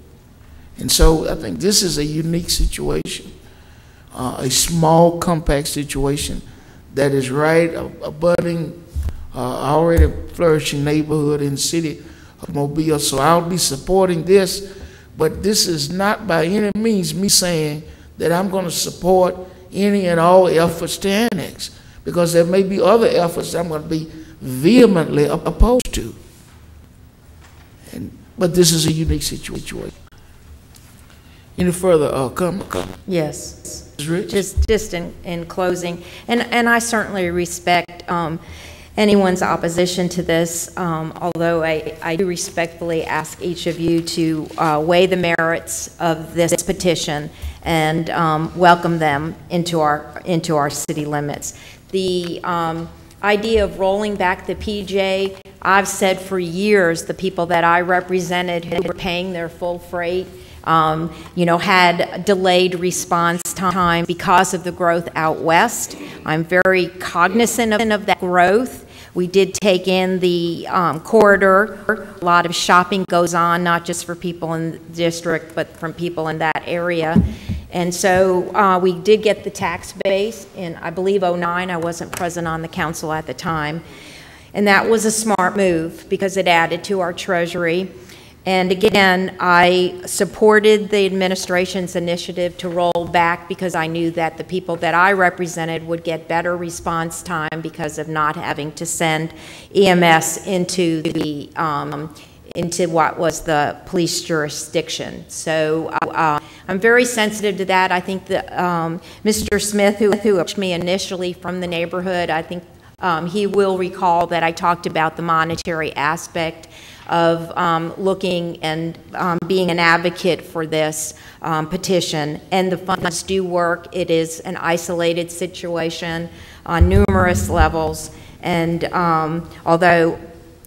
And so I think this is a unique situation, a small, compact situation that is right abutting already flourishing neighborhood in the city of Mobile. So I'll be supporting this, but this is not by any means me saying that I'm going to support any and all efforts to annex, because there may be other efforts that I'm going to be vehemently opposed to. But this is a unique situation. Any further comment? Yes. Rich? Just in closing, and I certainly respect anyone's opposition to this, although I do respectfully ask each of you to weigh the merits of this petition and welcome them into our city limits. The idea of rolling back the PJ, I've said for years, the people that I represented who were paying their full freight, had delayed response time because of the growth out west. I'm very cognizant of that growth. We did take in the corridor. A lot of shopping goes on, not just for people in the district, but from people in that area. And so we did get the tax base in, I believe, '09. I wasn't present on the council at the time. And that was a smart move because it added to our treasury. And again, I supported the administration's initiative to roll back because I knew that the people that I represented would get better response time because of not having to send EMS into the into what was the police jurisdiction. So I'm very sensitive to that. I think that Mr. Smith, who approached me initially from the neighborhood, I think he will recall that I talked about the monetary aspect of looking and being an advocate for this petition. And the funds do work. It is an isolated situation on numerous levels. And although,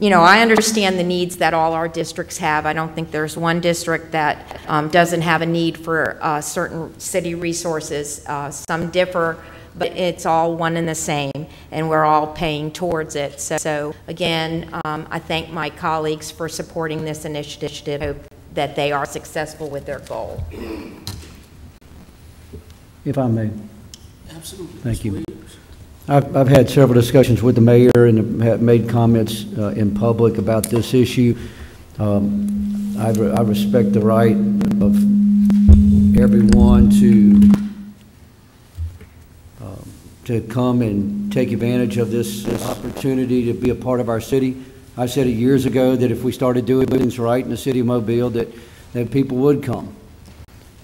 I understand the needs that all our districts have. I don't think there's one district that doesn't have a need for certain city resources. Some differ but it's all one and the same, and we're all paying towards it. So again, I thank my colleagues for supporting this initiative. I hope that they are successful with their goal. If I may. Absolutely. Thank you. I've had several discussions with the mayor and have made comments in public about this issue. I respect the right of everyone to come and take advantage of this opportunity to be a part of our city. I said it years ago that if we started doing things right in the city of Mobile, that people would come.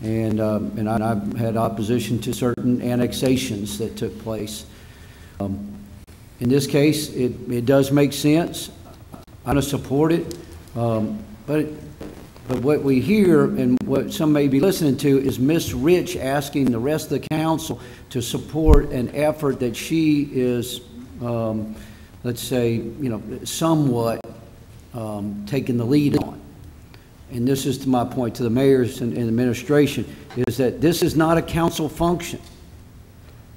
And I've had opposition to certain annexations that took place. In this case, it does make sense. I'm going to support it. But what we hear and what some may be listening to is Ms. Rich asking the rest of the council to support an effort that she is, let's say, somewhat taking the lead on. And this is my point to the mayors and administration, is that this is not a council function.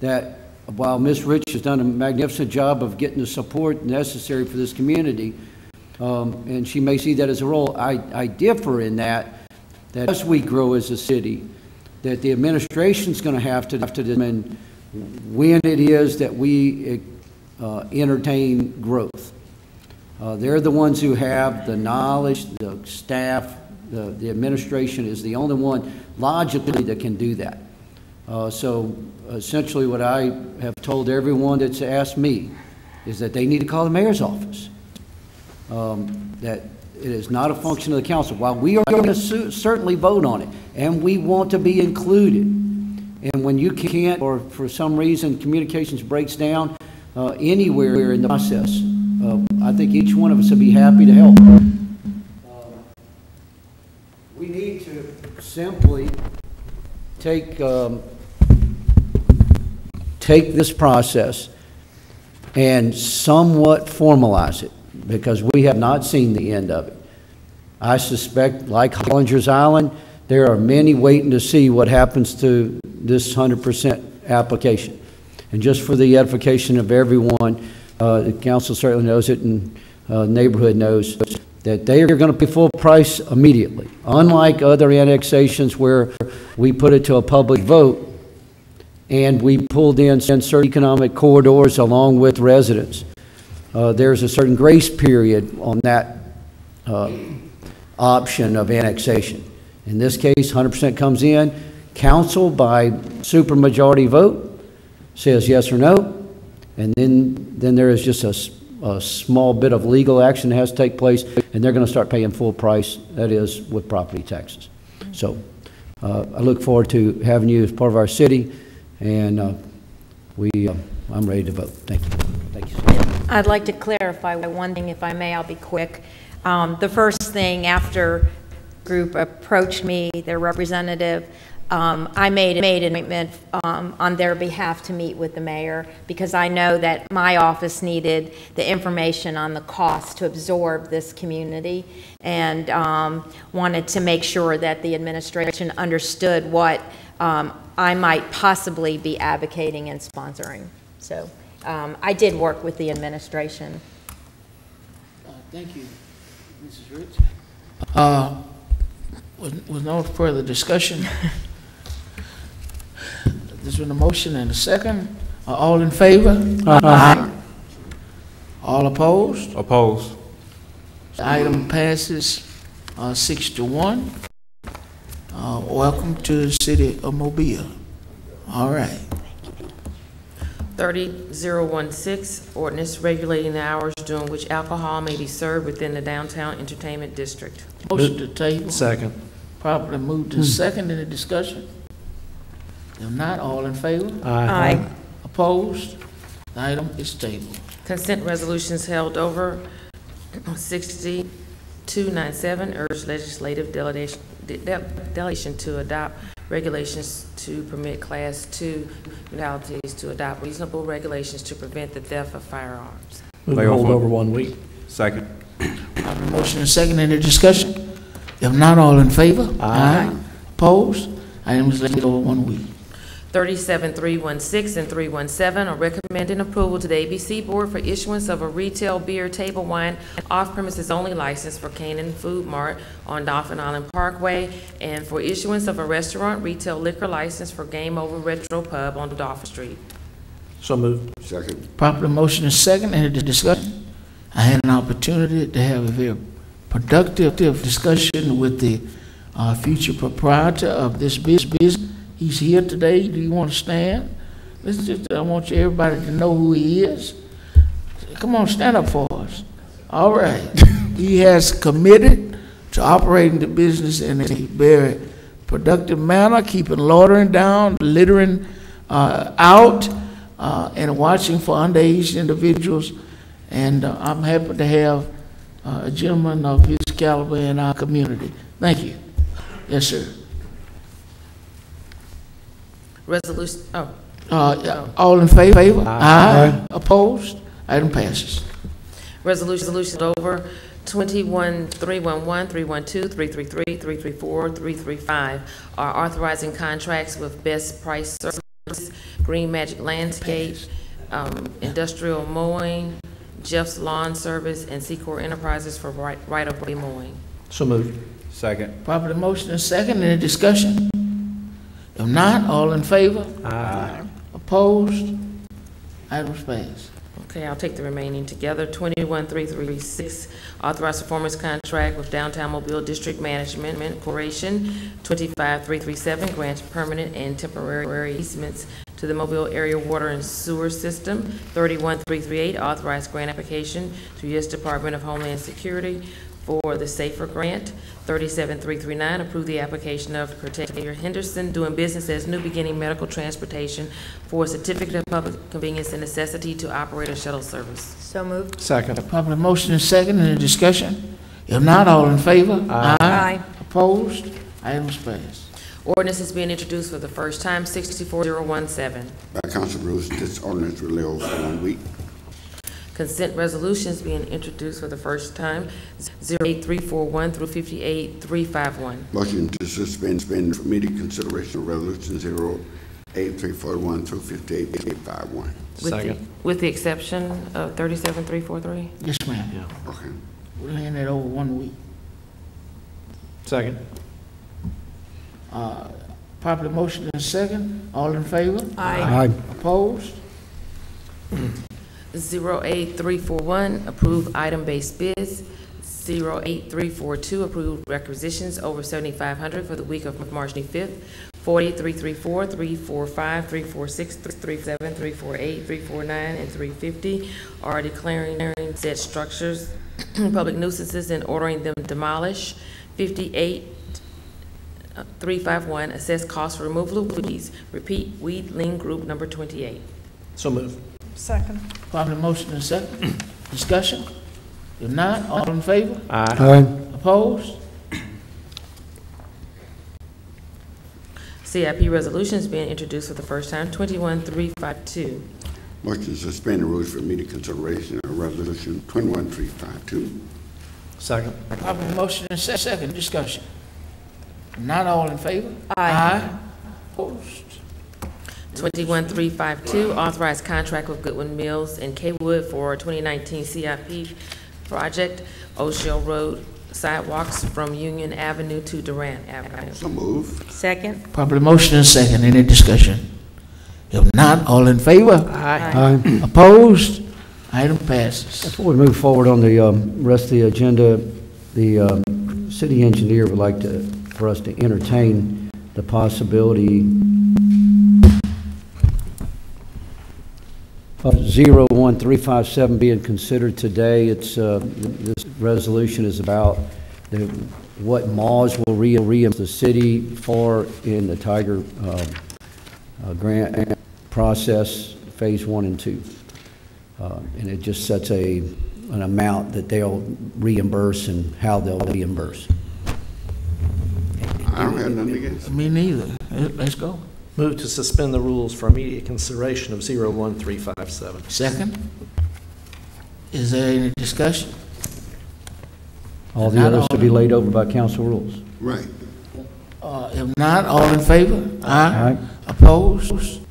That while Ms. Rich has done a magnificent job of getting the support necessary for this community, and she may see that as a role, I differ in that as we grow as a city, that the administration's going to have to determine when it is that we entertain growth. They're the ones who have the knowledge, the staff, the administration is the only one logically that can do that. So essentially what I have told everyone that's asked me is that they need to call the mayor's office. That it is not a function of the council. While we are going to certainly vote on it, and we want to be included, and when you can't, or for some reason communications breaks down anywhere in the process, I think each one of us would be happy to help. We need to simply take this process and somewhat formalize it, because we have not seen the end of it. I suspect, like Hollinger's Island, there are many waiting to see what happens to this 100% application. And just for the edification of everyone, the council certainly knows it, and neighborhood knows that they are going to pay full price immediately. Unlike other annexations where we put it to a public vote and we pulled in certain economic corridors along with residents. There's a certain grace period on that option of annexation. In this case, 100% comes in. Council, by supermajority vote, says yes or no, and then there is just a small bit of legal action that has to take place, and they're going to start paying full price, that is, with property taxes. So I look forward to having you as part of our city, and I'm ready to vote. Thank you. Thank you, sir. I'd like to clarify one thing, if I may. I'll be quick. The first thing, after the group approached me, their representative, I made an appointment on their behalf to meet with the mayor, because I know that my office needed the information on the cost to absorb this community, and wanted to make sure that the administration understood what I might possibly be advocating and sponsoring. So I did work with the administration. Thank you, Mrs. Rich. With no further discussion, there's been a motion and a second. All in favor? Aye. All opposed? Opposed. The item passes 6-1. Welcome to the city of Mobile. All right. 30016, ordinance regulating the hours during which alcohol may be served within the downtown entertainment district. Motion to table. Second. Properly moved to second. In the discussion? If not, all in favor? Aye. Opposed? The item is tabled. Consent resolutions held over. 6297, urge legislative delegation to adopt regulations to permit Class 2 municipalities to adopt reasonable regulations to prevent the theft of firearms. Move to hold over 1 week. Second. Motion and second. In the discussion? If not, all in favor? Aye. Opposed? Item is laid over 1 week. 37316 and 317 are recommending approval to the ABC Board for issuance of a retail beer, table wine, off-premises only license for Canaan Food Mart on Dolphin Island Parkway, and for issuance of a restaurant retail liquor license for Game Over Retro Pub on Dolphin Street. So moved. Second. Properly motion is second. Any discussion? I had an opportunity to have a very productive discussion with the future proprietor of this business. He's here today. Do you want to stand? I want everybody to know who he is. Come on, stand up for us. All right. He has committed to operating the business in a very productive manner, keeping loitering down, littering out, and watching for underage individuals. And I'm happy to have a gentleman of his caliber in our community. Thank you. Yes, sir. Resolution, All in favor? Aye. Opposed? Item passes. Resolution over 21-311, 312, 333, 334, 335 are authorizing contracts with Best Price Services, Green Magic Landscape, Industrial Mowing, Jeff's Lawn Service, and Secor Enterprises for right-of-way mowing. So moved. Second. Properly motion and second. Any discussion? If not, all in favor? Aye. Opposed? Items passed. Okay, I'll take the remaining together. 21-336, authorized performance contract with Downtown Mobile District Management Corporation. 25-337, grant permanent and temporary easements to the Mobile Area Water and Sewer System. 31-338, authorized grant application to U.S. Department of Homeland Security for the SAFER grant. 37-339, approve the application of Cretair Henderson doing business as New Beginning Medical Transportation for a certificate of public convenience and necessity to operate a shuttle service. So moved. Second. Properly motion and second. Any discussion? If not, all in favor? Aye. Opposed? Items passed. Ordinance is being introduced for the first time, 64017. By council rules, this ordinance will live for 1 week. Consent resolutions being introduced for the first time, 08341 through 58351. Motion to suspend for immediate consideration of resolution 08341 through 58351. Second. With the exception of 37343? Yes, ma'am. Yeah. Okay. We'll hand it over 1 week. Second. Properly motion and second. All in favor? Aye. Opposed? 08341, approve item-based bids. 08342, approve requisitions over 7,500 for the week of March 25th. 40334, 345, 346, 337, 348, 349, and 350 are declaring said structures public nuisances and ordering them demolished. 58-351, assess cost for removal of weeds. Repeat, Weed Lien Group number 28. So moved. Second. Properly motion and second. Discussion? If not, all in favor? Aye. Opposed? CIP resolutions being introduced for the first time, 21352. Motion to suspend the rules for immediate consideration of resolution 21352. Second. Properly motion and second. Discussion? If not, all in favor? Aye. Opposed? 21352, authorized contract with Goodwin Mills and Kaywood for 2019 CIP project, O'Shell Road sidewalks from Union Avenue to Durant Avenue. So move. Second. Properly motion and second. Any discussion? If not, all in favor? Aye. Opposed? Item passes. Before we move forward on the rest of the agenda, the city engineer would like for us to entertain the possibility of 01357 being considered today. It's this resolution is about what MAWS will reimburse the city for in the Tiger grant process, phase 1 and 2, and it just sets an amount that they'll reimburse and how they'll reimburse. I don't have nothing against it. Me neither. Let's go. Move to suspend the rules for immediate consideration of 01357. Second. Is there any discussion? All the others to be laid over by council rules. Right. If not, all in favor? Aye. Opposed?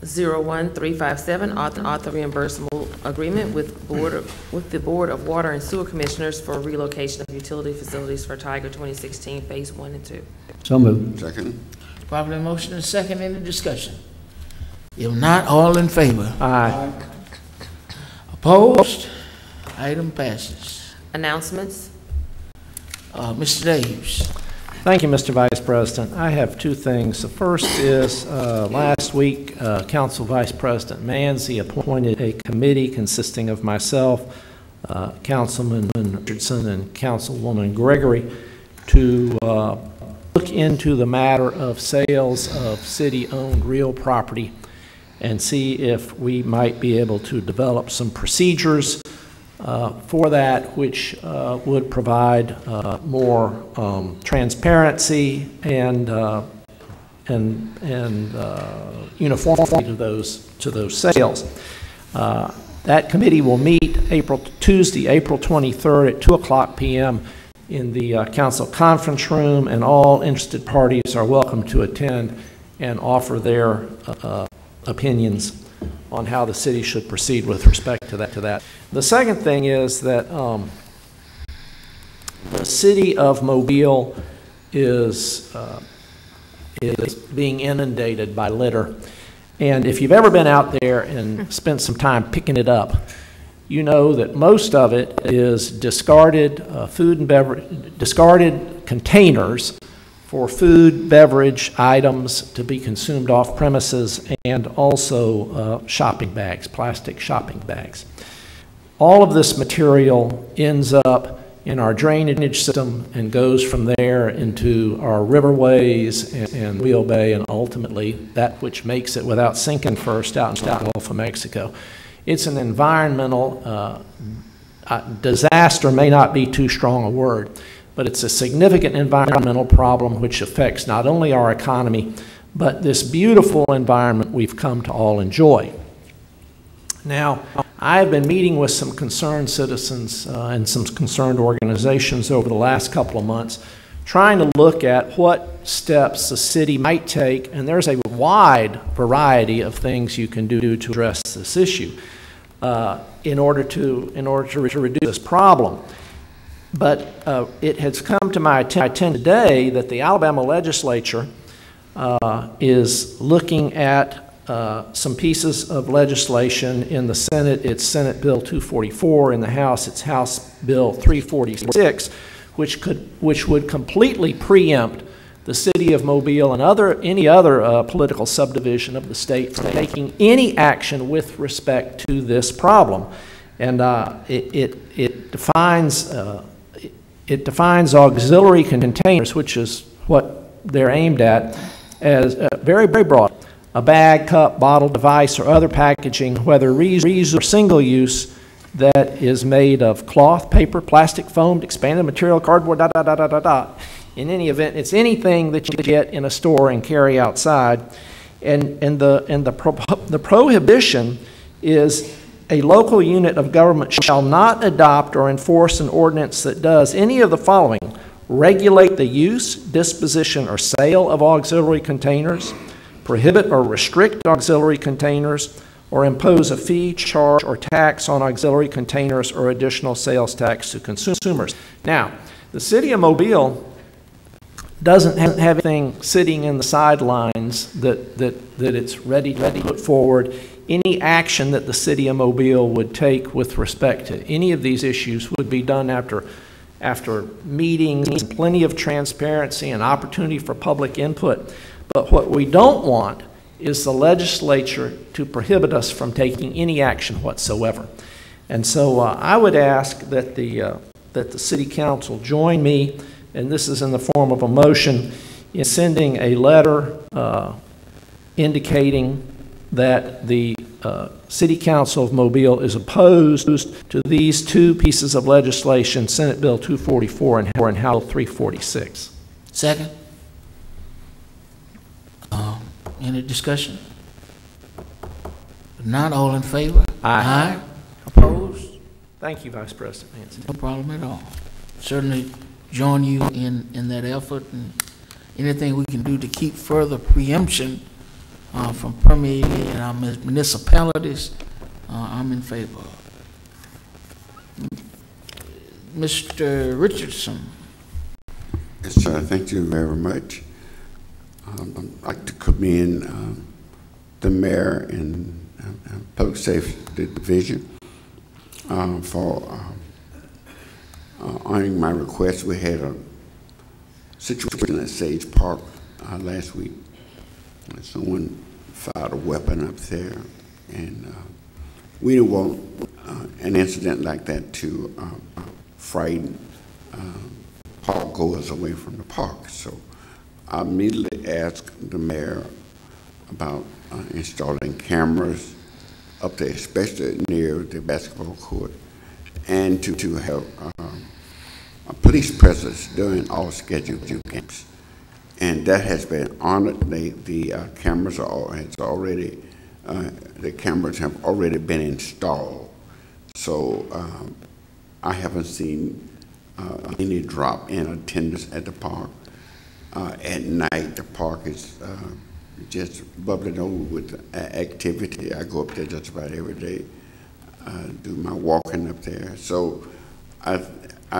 01357, author reimbursable agreement with the Board of Water and Sewer Commissioners for relocation of utility facilities for Tiger 2016 Phase 1 and 2. So moved. Second. Properly motion and second, any discussion? If not, all in favor? Aye. Opposed? Item passes. Announcements. Mr. Daves. Thank you, Mr. Vice President. I have two things. The first is last week, Council Vice President Manzi appointed a committee consisting of myself, Councilman Richardson, and Councilwoman Gregory to look into the matter of sales of city-owned real property and see if we might be able to develop some procedures for that, which would provide more transparency and uniformity to those sales. That committee will meet Tuesday, April 23rd at 2:00 p.m. in the council conference room, and all interested parties are welcome to attend and offer their opinions on how the city should proceed with respect to that. The second thing is that the city of Mobile is being inundated by litter. And if you've ever been out there and spent some time picking it up, you know that most of it is discarded food and beverage, discarded containers for food, beverage items to be consumed off premises, and also shopping bags, plastic shopping bags. All of this material ends up in our drainage system and goes from there into our riverways and Wheel Bay, and ultimately that which makes it without sinking first out in the Gulf of Mexico. It's an environmental disaster, may not be too strong a word, but it's a significant environmental problem which affects not only our economy, but this beautiful environment we've come to all enjoy. Now, I've been meeting with some concerned citizens and some concerned organizations over the last couple of months, trying to look at what steps the city might take, and there's a wide variety of things you can do to address this issue in order to reduce this problem. But it has come to my attention today that the Alabama legislature is looking at some pieces of legislation. In the Senate, it's Senate Bill 244. In the House, it's House Bill 346, which would completely preempt the city of Mobile and any other political subdivision of the state from taking any action with respect to this problem. And it defines auxiliary containers, which is what they're aimed at, as very, very broad. A bag, cup, bottle, device, or other packaging, whether reuse or single use, that is made of cloth, paper, plastic, foam, expanded material, cardboard, In any event, it's anything that you get in a store and carry outside. And the prohibition is: a local unit of government shall not adopt or enforce an ordinance that does any of the following: regulate the use, disposition, or sale of auxiliary containers, prohibit or restrict auxiliary containers, or impose a fee, charge, or tax on auxiliary containers or additional sales tax to consumers. Now, the city of Mobile doesn't have anything sitting in the sidelines that it's ready to put forward. Any action that the city of Mobile would take with respect to any of these issues would be done after meetings, plenty of transparency and opportunity for public input. But what we don't want is the legislature to prohibit us from taking any action whatsoever. And so I would ask that the city council join me, and this is in the form of a motion, in sending a letter indicating that the City Council of Mobile is opposed to these two pieces of legislation, Senate Bill 244 and House Bill 346. Second. Any discussion? Not all in favor? Aye. Opposed? Thank you, Vice President Manzi. No problem at all. Certainly join you in that effort, and anything we can do to keep further preemption from permeating in our municipalities, I'm in favor of. Mr. Richardson. Yes, sir. Thank you very much. I'd like to commend the mayor and Public Safety Division for honoring my request. We had a situation at Sage Park last week. Someone fired a weapon up there, and we don't want an incident like that to frighten park goers away from the park. So I immediately asked the mayor about installing cameras up there, especially near the basketball court, and to have a police presence during all scheduled games. And that has been honored. The cameras the cameras have already been installed. So I haven't seen any drop in attendance at the park. At night, the park is just bubbling over with activity. I go up there just about every day, do my walking up there. So I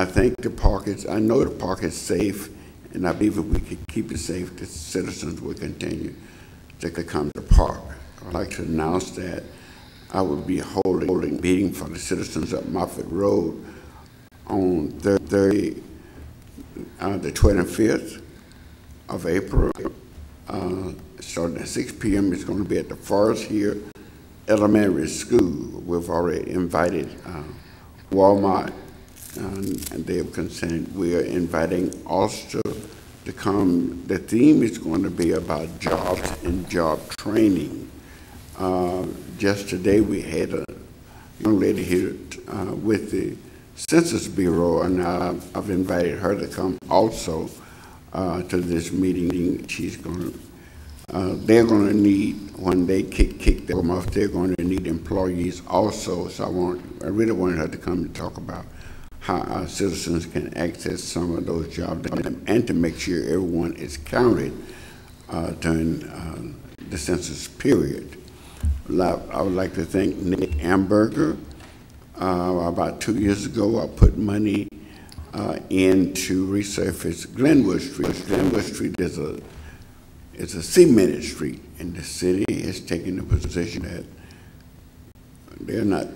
think the park is, I know the park is safe, and I believe if we could keep it safe, the citizens will continue to come to the park. I'd like to announce that I will be holding a meeting for the citizens of Moffett Road on the 25th of April, starting at 6 p.m. It's going to be at the Forest Hill Elementary School. We've already invited Walmart, and they have consented. We are inviting Ulster to come. The theme is going to be about jobs and job training. Just today we had a young lady here with the Census Bureau, and I've invited her to come also to this meeting. She's going to, they're going to need, when they kick them off, they're going to need employees also. So I really wanted her to come to talk about how our citizens can access some of those jobs and to make sure everyone is counted during the census period. I would like to thank Nick Amberger. About 2 years ago, I put money in to resurface Glenwood Street. Glenwood Street is a cemented street, and the city has taken the position that they're not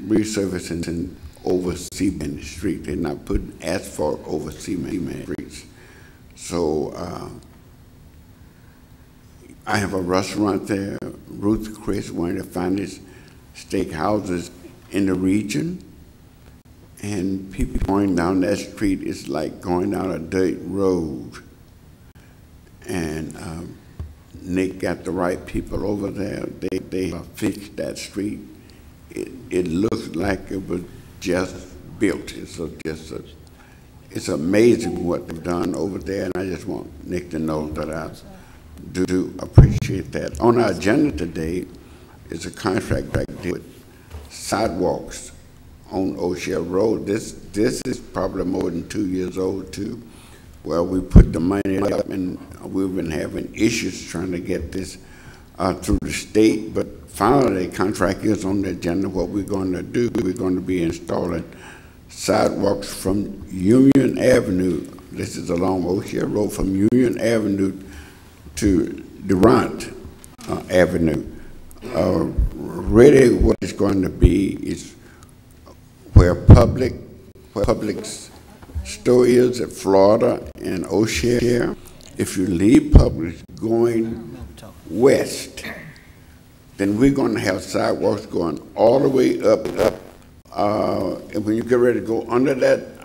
resurfacing over cemented street. They're not putting asphalt over cemented streets. So I have a restaurant there, Ruth Chris, one of the finest steakhouses in the region, and people going down that street is like going down a dirt road. And Nick got the right people over there. They fixed that street. It looks like it was just built. It's amazing what they've done over there, and I just want Nick to know that I do appreciate that. On our agenda today is a contract with sidewalks on O'Shea Road. This is probably more than 2 years old too, where we put the money up, and we've been having issues trying to get this through the state, but finally the contract is on the agenda. What we're going to do, we're going to be installing sidewalks from Union Avenue, this is along O'Shea Road, from Union Avenue to Durant Avenue. Really what it's going to be is where Publix store is at Florida and O'Shea. If you leave Publix going west, then we're going to have sidewalks going all the way up. And when you get ready to go under that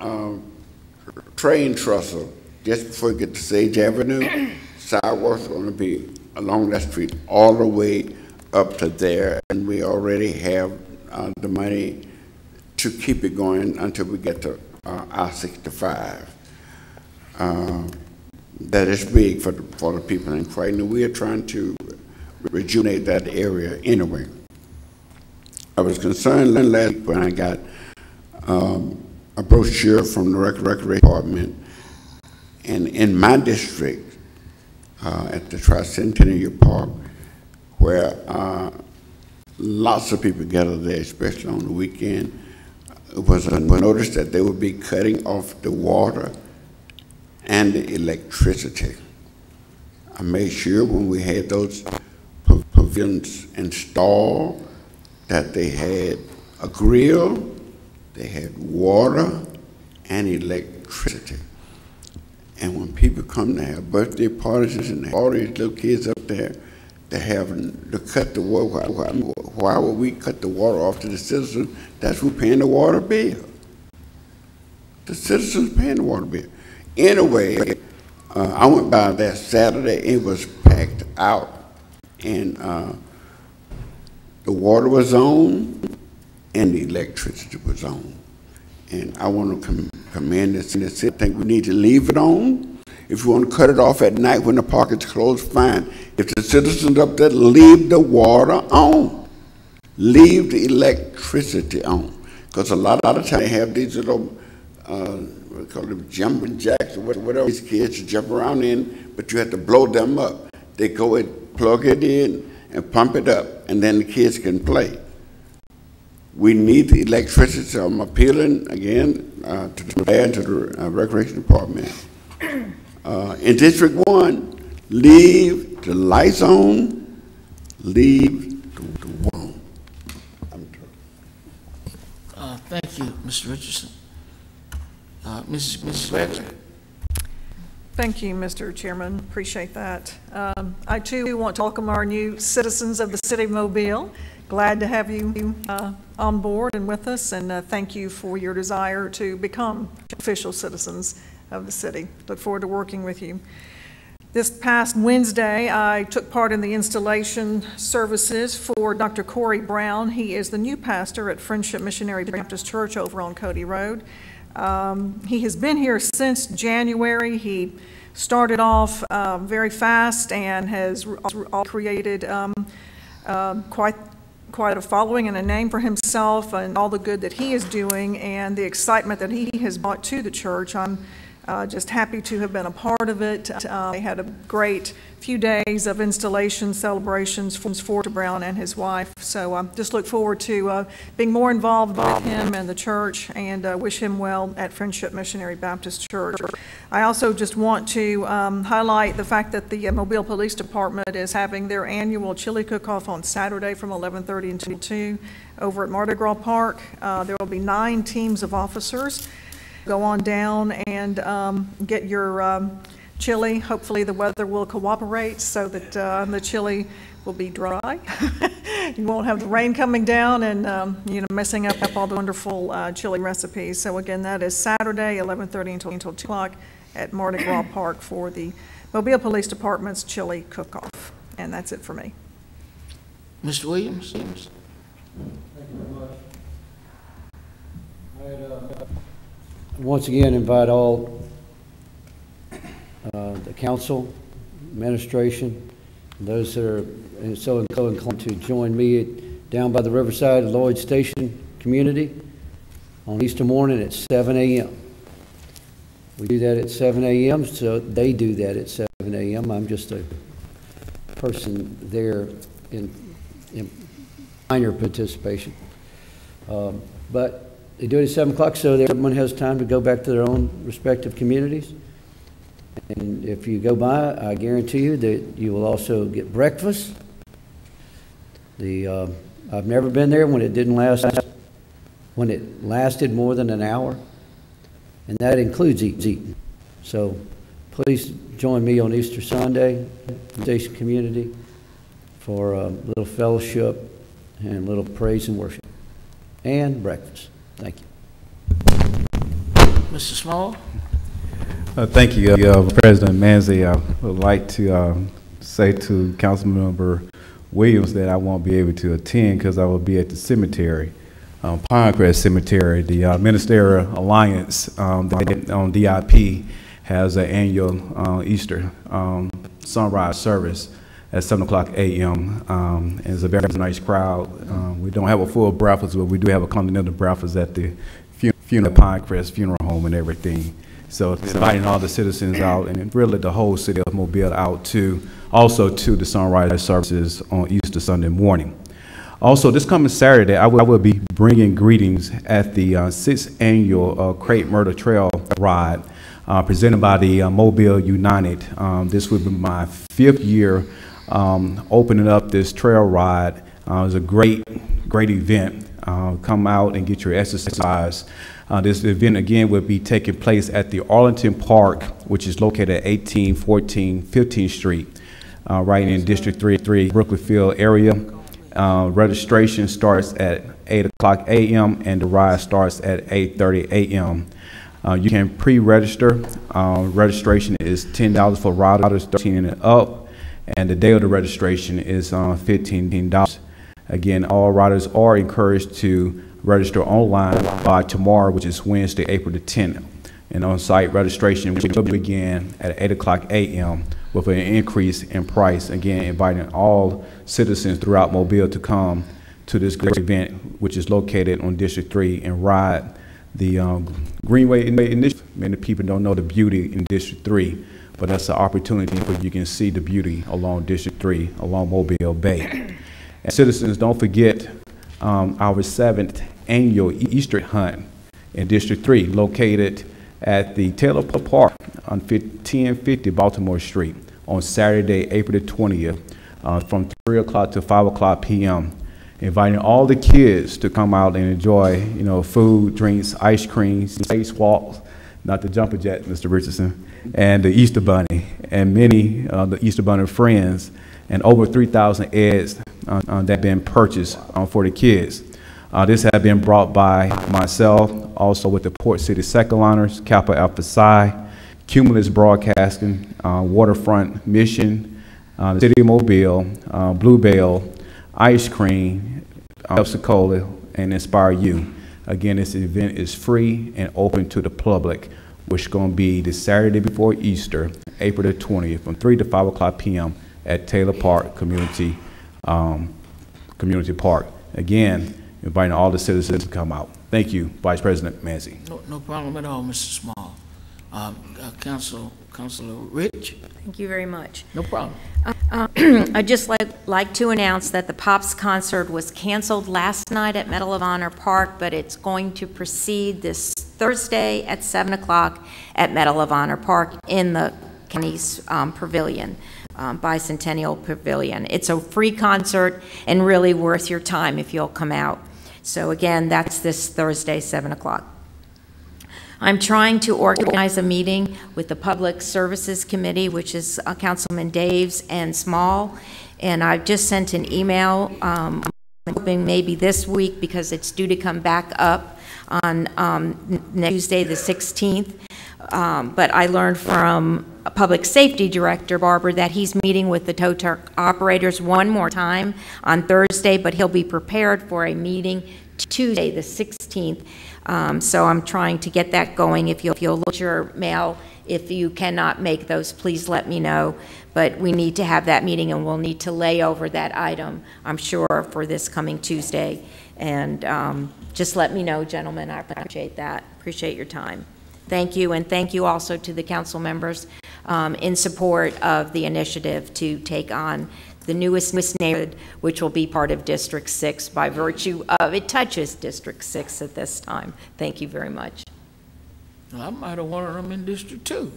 train trestle, just before you get to Sage Avenue, sidewalks are going to be along that street all the way up to there. And we already have the money to keep it going until we get to I-65. That is big for the people in Crichton. We are trying to rejuvenate that area anyway. I was concerned last week when I got a brochure from the Recreation Department And in my district, at the Tricentennial Park, where lots of people gather there, especially on the weekend, it was a notice that they would be cutting off the water and the electricity. I made sure when we had those pavilions installed that they had a grill, they had water and electricity. And when people come to have birthday parties and all these little kids up there, they're having to cut the water. Why would we cut the water off to the citizens? That's who paying the water bill. The citizens paying the water bill. Anyway, I went by that Saturday. It was packed out, and the water was on, and the electricity was on. And I want to commend the city. I think we need to leave it on. If you want to cut it off at night when the park is closed, fine. If the citizens up there, leave the water on. Leave the electricity on. Because a lot of times they have these little, what we call them, jumping jacks or whatever these kids jump around in, but you have to blow them up. They go and plug it in and pump it up, and then the kids can play. We need the electricity, so I'm appealing again to the mayor and to the Recreation Department. In District 1, leave the lights on, leave the water on. Thank you, Mr. Richardson. Mrs. Wexler. Thank you, Mr. Chairman. Appreciate that. I too want to welcome our new citizens of the City of Mobile. Glad to have you on board and with us, and thank you for your desire to become official citizens of the city. Look forward to working with you. This past Wednesday, I took part in the installation services for Dr. Corey Brown. He is the new pastor at Friendship Missionary Baptist Church over on Cody Road. He has been here since January. He started off very fast and has created quite a following and a name for himself, and all the good that he is doing and the excitement that he has brought to the church. I'm just happy to have been a part of it. They had a great few days of installation celebrations for Brown and his wife. So just look forward to being more involved with him and the church, and wish him well at Friendship Missionary Baptist Church. I also just want to highlight the fact that the Mobile Police Department is having their annual chili cook-off on Saturday from 11:30 until 2 over at Mardi Gras Park. There will be 9 teams of officers. Go on down and get your chili. Hopefully the weather will cooperate so that the chili will be dry. You won't have the rain coming down and messing up all the wonderful chili recipes. So again, that is Saturday, 11:30 until 2 o'clock at Mardi Gras Park for the Mobile Police Department's chili cook-off. And that's it for me. Mr. Williams? Thank you very much. Once again, invite all the council, administration, those that are so inclined to join me down by the riverside of Lloyd Station community on Easter morning at 7 a.m. We do that at 7 a.m., so they do that at 7 a.m. I'm just a person there in minor participation. But they do it at 7 o'clock so that everyone has time to go back to their own respective communities. And if you go by, I guarantee you that you will also get breakfast. I've never been there when when it lasted more than an hour, and that includes eating. So please join me on Easter Sunday, Station Community, for a little fellowship and a little praise and worship and breakfast. Thank you. Mr. Small? Thank you, President Manzi. I would like to say to Councilmember Williams that I won't be able to attend because I will be at the cemetery, Pinecrest Cemetery. The Ministerial Alliance on DIP has an annual Easter sunrise service at 7 o'clock a.m. And it's a very nice crowd. We don't have a full breakfast, but we do have a continental breakfast at the funeral Pinecrest Funeral Home and everything. So it's inviting all the citizens out and really the whole city of Mobile out to, also to the sunrise services on Easter Sunday morning. Also, this coming Saturday, I will be bringing greetings at the 6th annual Crepe Myrtle Trail Ride presented by the Mobile United. This will be my 5th year opening up this trail ride. It was a great event. Come out and get your exercise. This event again will be taking place at the Arlington Park, which is located at 1814 15th Street, right in District 3, Brooklyn Field area. Registration starts at 8 o'clock a.m. and the ride starts at 8:30 a.m. You can pre-register. Registration is $10 for riders 13 and up, and the day of the registration is $15. Again, all riders are encouraged to register online by tomorrow, which is Wednesday, April the 10th. And on-site registration will begin at 8 o'clock a.m. with an increase in price. Again, inviting all citizens throughout Mobile to come to this great event, which is located on District 3, and ride the Greenway Initiative. Many people don't know the beauty in District 3, but that's an opportunity where you can see the beauty along District 3, along Mobile Bay. And citizens, don't forget our 7th annual Easter hunt in District 3, located at the Taylor Park on 1050 Baltimore Street on Saturday, April the 20th, from 3 o'clock to 5 o'clock p.m. Inviting all the kids to come out and enjoy, food, drinks, ice cream, spacewalks, not the jumper jet, Mr. Richardson, and the Easter Bunny, and many the Easter Bunny friends, and over 3,000 eggs that have been purchased for the kids. This has been brought by myself, also with the Port City Second Liners, Kappa Alpha Psi, Cumulus Broadcasting, Waterfront Mission, the City of Mobile, Blue Bell, Ice Cream, Pepsi-Cola, and Inspire You. Again, this event is free and open to the public, which is going to be the Saturday before Easter, April the 20th, from 3 to 5 o'clock p.m. at Taylor Park Community Park. Again, inviting all the citizens to come out. Thank you, Vice President Manzi. No problem at all, Mr. Small. Councilor Rich? Thank you very much. No problem. I'd just like to announce that the Pops concert was canceled last night at Medal of Honor Park, but it's going to proceed this Thursday at 7 o'clock at Medal of Honor Park in the county's pavilion, Bicentennial Pavilion. It's a free concert and really worth your time if you'll come out. So again, that's this Thursday, 7 o'clock. I'm trying to organize a meeting with the Public Services Committee, which is Councilman Daves and Small, and I've just sent an email, hoping maybe this week because it's due to come back up on next Tuesday the 16th. But I learned from Public Safety Director Barber that he's meeting with the tow truck operators one more time on Thursday, but he'll be prepared for a meeting Tuesday the 16th. So I'm trying to get that going. If you'll look at your mail, if you cannot make those, please let me know. But we need to have that meeting, and we'll need to lay over that item, I'm sure, for this coming Tuesday. And just let me know, gentlemen. I appreciate that. Appreciate your time. Thank you, and thank you also to the council members in support of the initiative to take on the newest neighborhood, which will be part of District 6 by virtue of it touches District 6 at this time. Thank you very much. Well, I might have wanted them in District 2.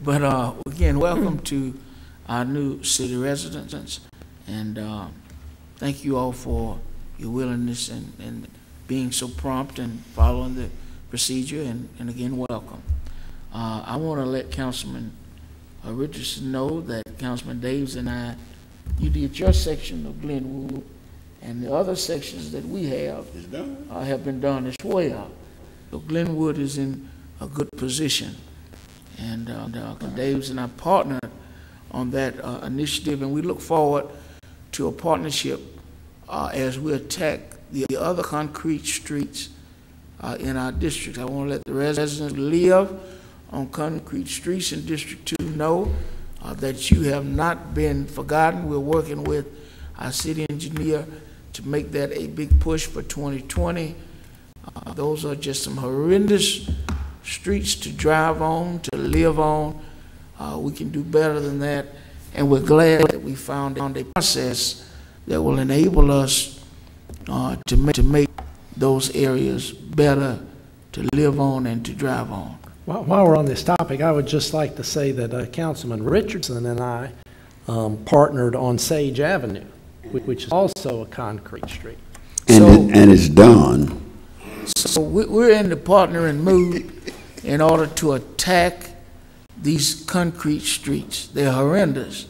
But again, welcome to our new city residents, and thank you all for your willingness and being so prompt and following the procedure, and again, welcome. I want to let Councilman Richardson know that Councilman Daves and I, you did your section of Glenwood, and the other sections that we have been done as well. So Glenwood is in a good position, and Daves and I partnered on that initiative, and we look forward to a partnership as we attack the other concrete streets in our district. I want to let the residents live on concrete streets in District 2 know that you have not been forgotten. We're working with our city engineer to make that a big push for 2020. Those are just some horrendous streets to drive on, to live on. We can do better than that, and we're glad that we found a process that will enable us to make those areas better to live on and to drive on. While we're on this topic, I would just like to say that Councilman Richardson and I partnered on Sage Avenue, which is also a concrete street. And it's done. So we're in the partnering mood in order to attack these concrete streets. They're horrendous.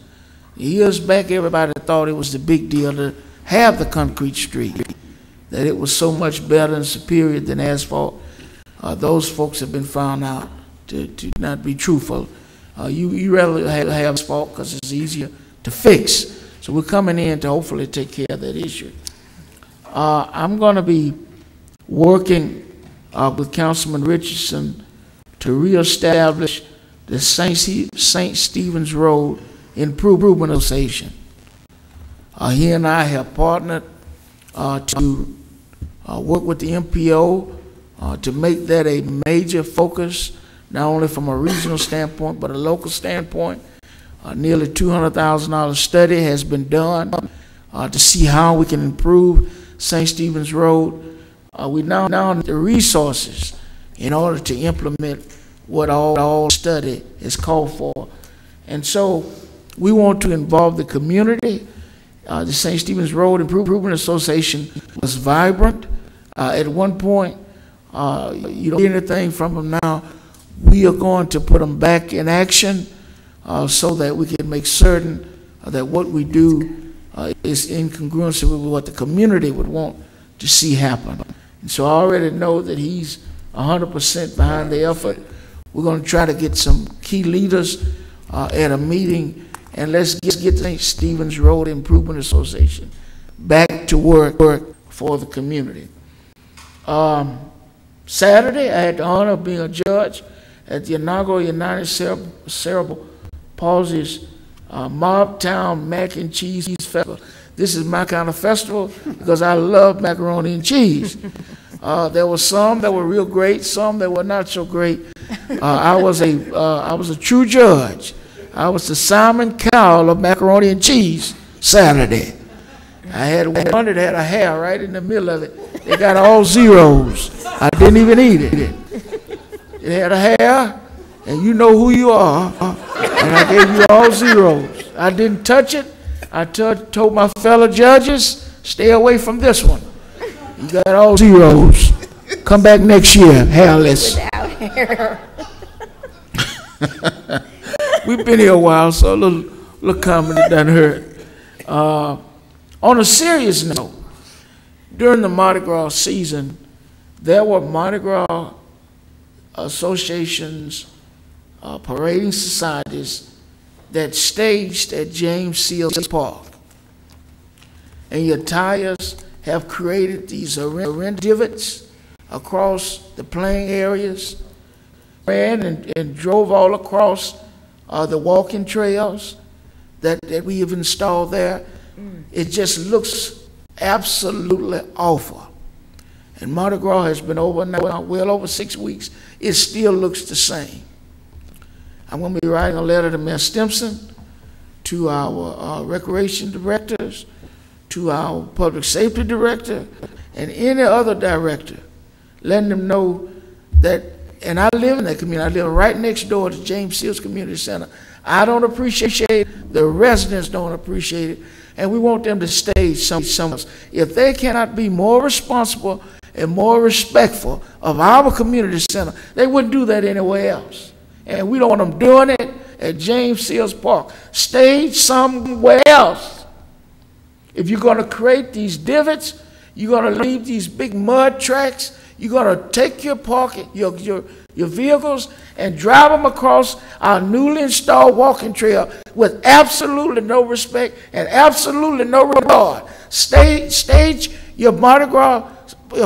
Years back, everybody thought it was the big deal to have the concrete street, that it was so much better and superior than asphalt. Those folks have been found out to not be truthful. You rather have asphalt because it's easier to fix. So we're coming in to hopefully take care of that issue. I'm going to be working with Councilman Richardson to reestablish the St. Stephen's Road Improvement Association. He and I have partnered to work with the MPO to make that a major focus, not only from a regional standpoint, but a local standpoint. Nearly $200,000 study has been done to see how we can improve St. Stephen's Road. We now need the resources in order to implement what all study is called for. And so we want to involve the community. The St. Stephen's Road Improvement Association was vibrant. At one point, you don't hear anything from them now. We are going to put them back in action so that we can make certain that what we do is in congruency with what the community would want to see happen. And so I already know that he's 100% behind the effort. We're going to try to get some key leaders at a meeting, and let's get the St. Stephen's Road Improvement Association back to work for the community. Saturday, I had the honor of being a judge at the inaugural United Cerebral Palsy's Mobtown Mac and Cheese Festival. This is my kind of festival because I love macaroni and cheese. There were some that were real great, some that were not so great. I was a true judge. I was the Simon Cowell of macaroni and cheese Saturday. I had one that had a hair right in the middle of it. They got all zeros. I didn't even eat it. It had a hair, and you know who you are, and I gave you all zeros. I didn't touch it. I told my fellow judges, stay away from this one. You got all zeros. Come back next year, hairless. Without hair. We've been here a while, so a little comedy doesn't hurt. On a serious note, during the Mardi Gras season, there were Mardi Gras associations, parading societies that staged at James Seals Park. And your tires have created these horrendous divots across the playing areas, ran and drove all across the walking trails that we have installed there. It just looks absolutely awful. And Mardi Gras has been over now, well over 6 weeks. It still looks the same. I'm going to be writing a letter to Mayor Stimson, to our recreation directors, to our public safety director, and any other director, letting them know that, and I live in that community. I live right next door to James Seals Community Center. I don't appreciate it. The residents don't appreciate it. And we want them to stage something else. If they cannot be more responsible and more respectful of our community center, they wouldn't do that anywhere else. And we don't want them doing it at James Seals Park. Stage somewhere else. If you're going to create these divots, you're going to leave these big mud tracks, you're going to take your parking, your vehicles and drive them across our newly installed walking trail with absolutely no respect and absolutely no regard. Stage your Mardi Gras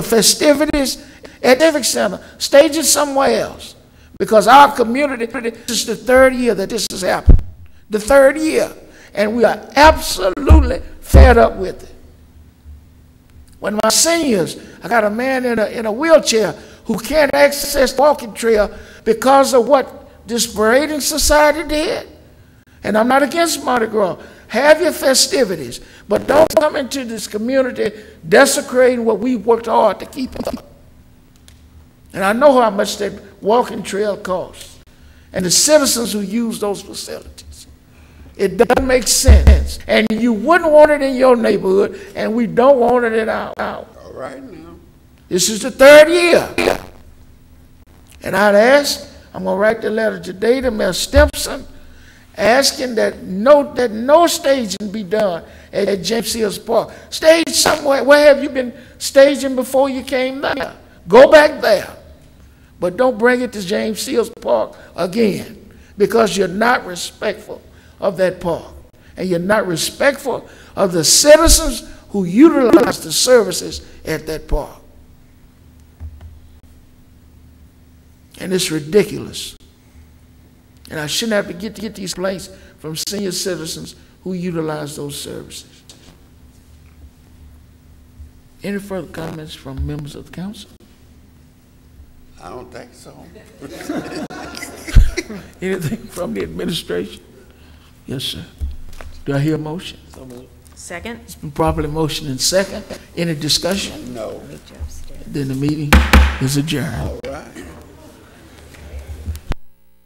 festivities at the Civic Center. Stage it somewhere else. Because our community, this is the third year that this has happened. The third year. And we are absolutely fed up with it. When my seniors, I got a man in a wheelchair who can't access the walking trail because of what this parading society did. And I'm not against Mardi Gras. Have your festivities, but don't come into this community desecrating what we worked hard to keep up. And I know how much that walking trail costs. And the citizens who use those facilities. It doesn't make sense. And you wouldn't want it in your neighborhood, and we don't want it in our. All right now. This is the 3rd year. And I'd ask, I'm going to write the letter today to Mayor Stimpson, asking that no staging be done at James Seals Park. Stage somewhere. Where have you been staging before you came there? Go back there. But don't bring it to James Seals Park again, because you're not respectful of that park. And you're not respectful of the citizens who utilize the services at that park. And it's ridiculous. And I shouldn't have to get these complaints from senior citizens who utilize those services. Any further comments from members of the council? I don't think so. Anything from the administration? Yes, sir. Do I hear a motion? Second. It's been properly motioned and second. Any discussion? No. Then the meeting is adjourned. All right.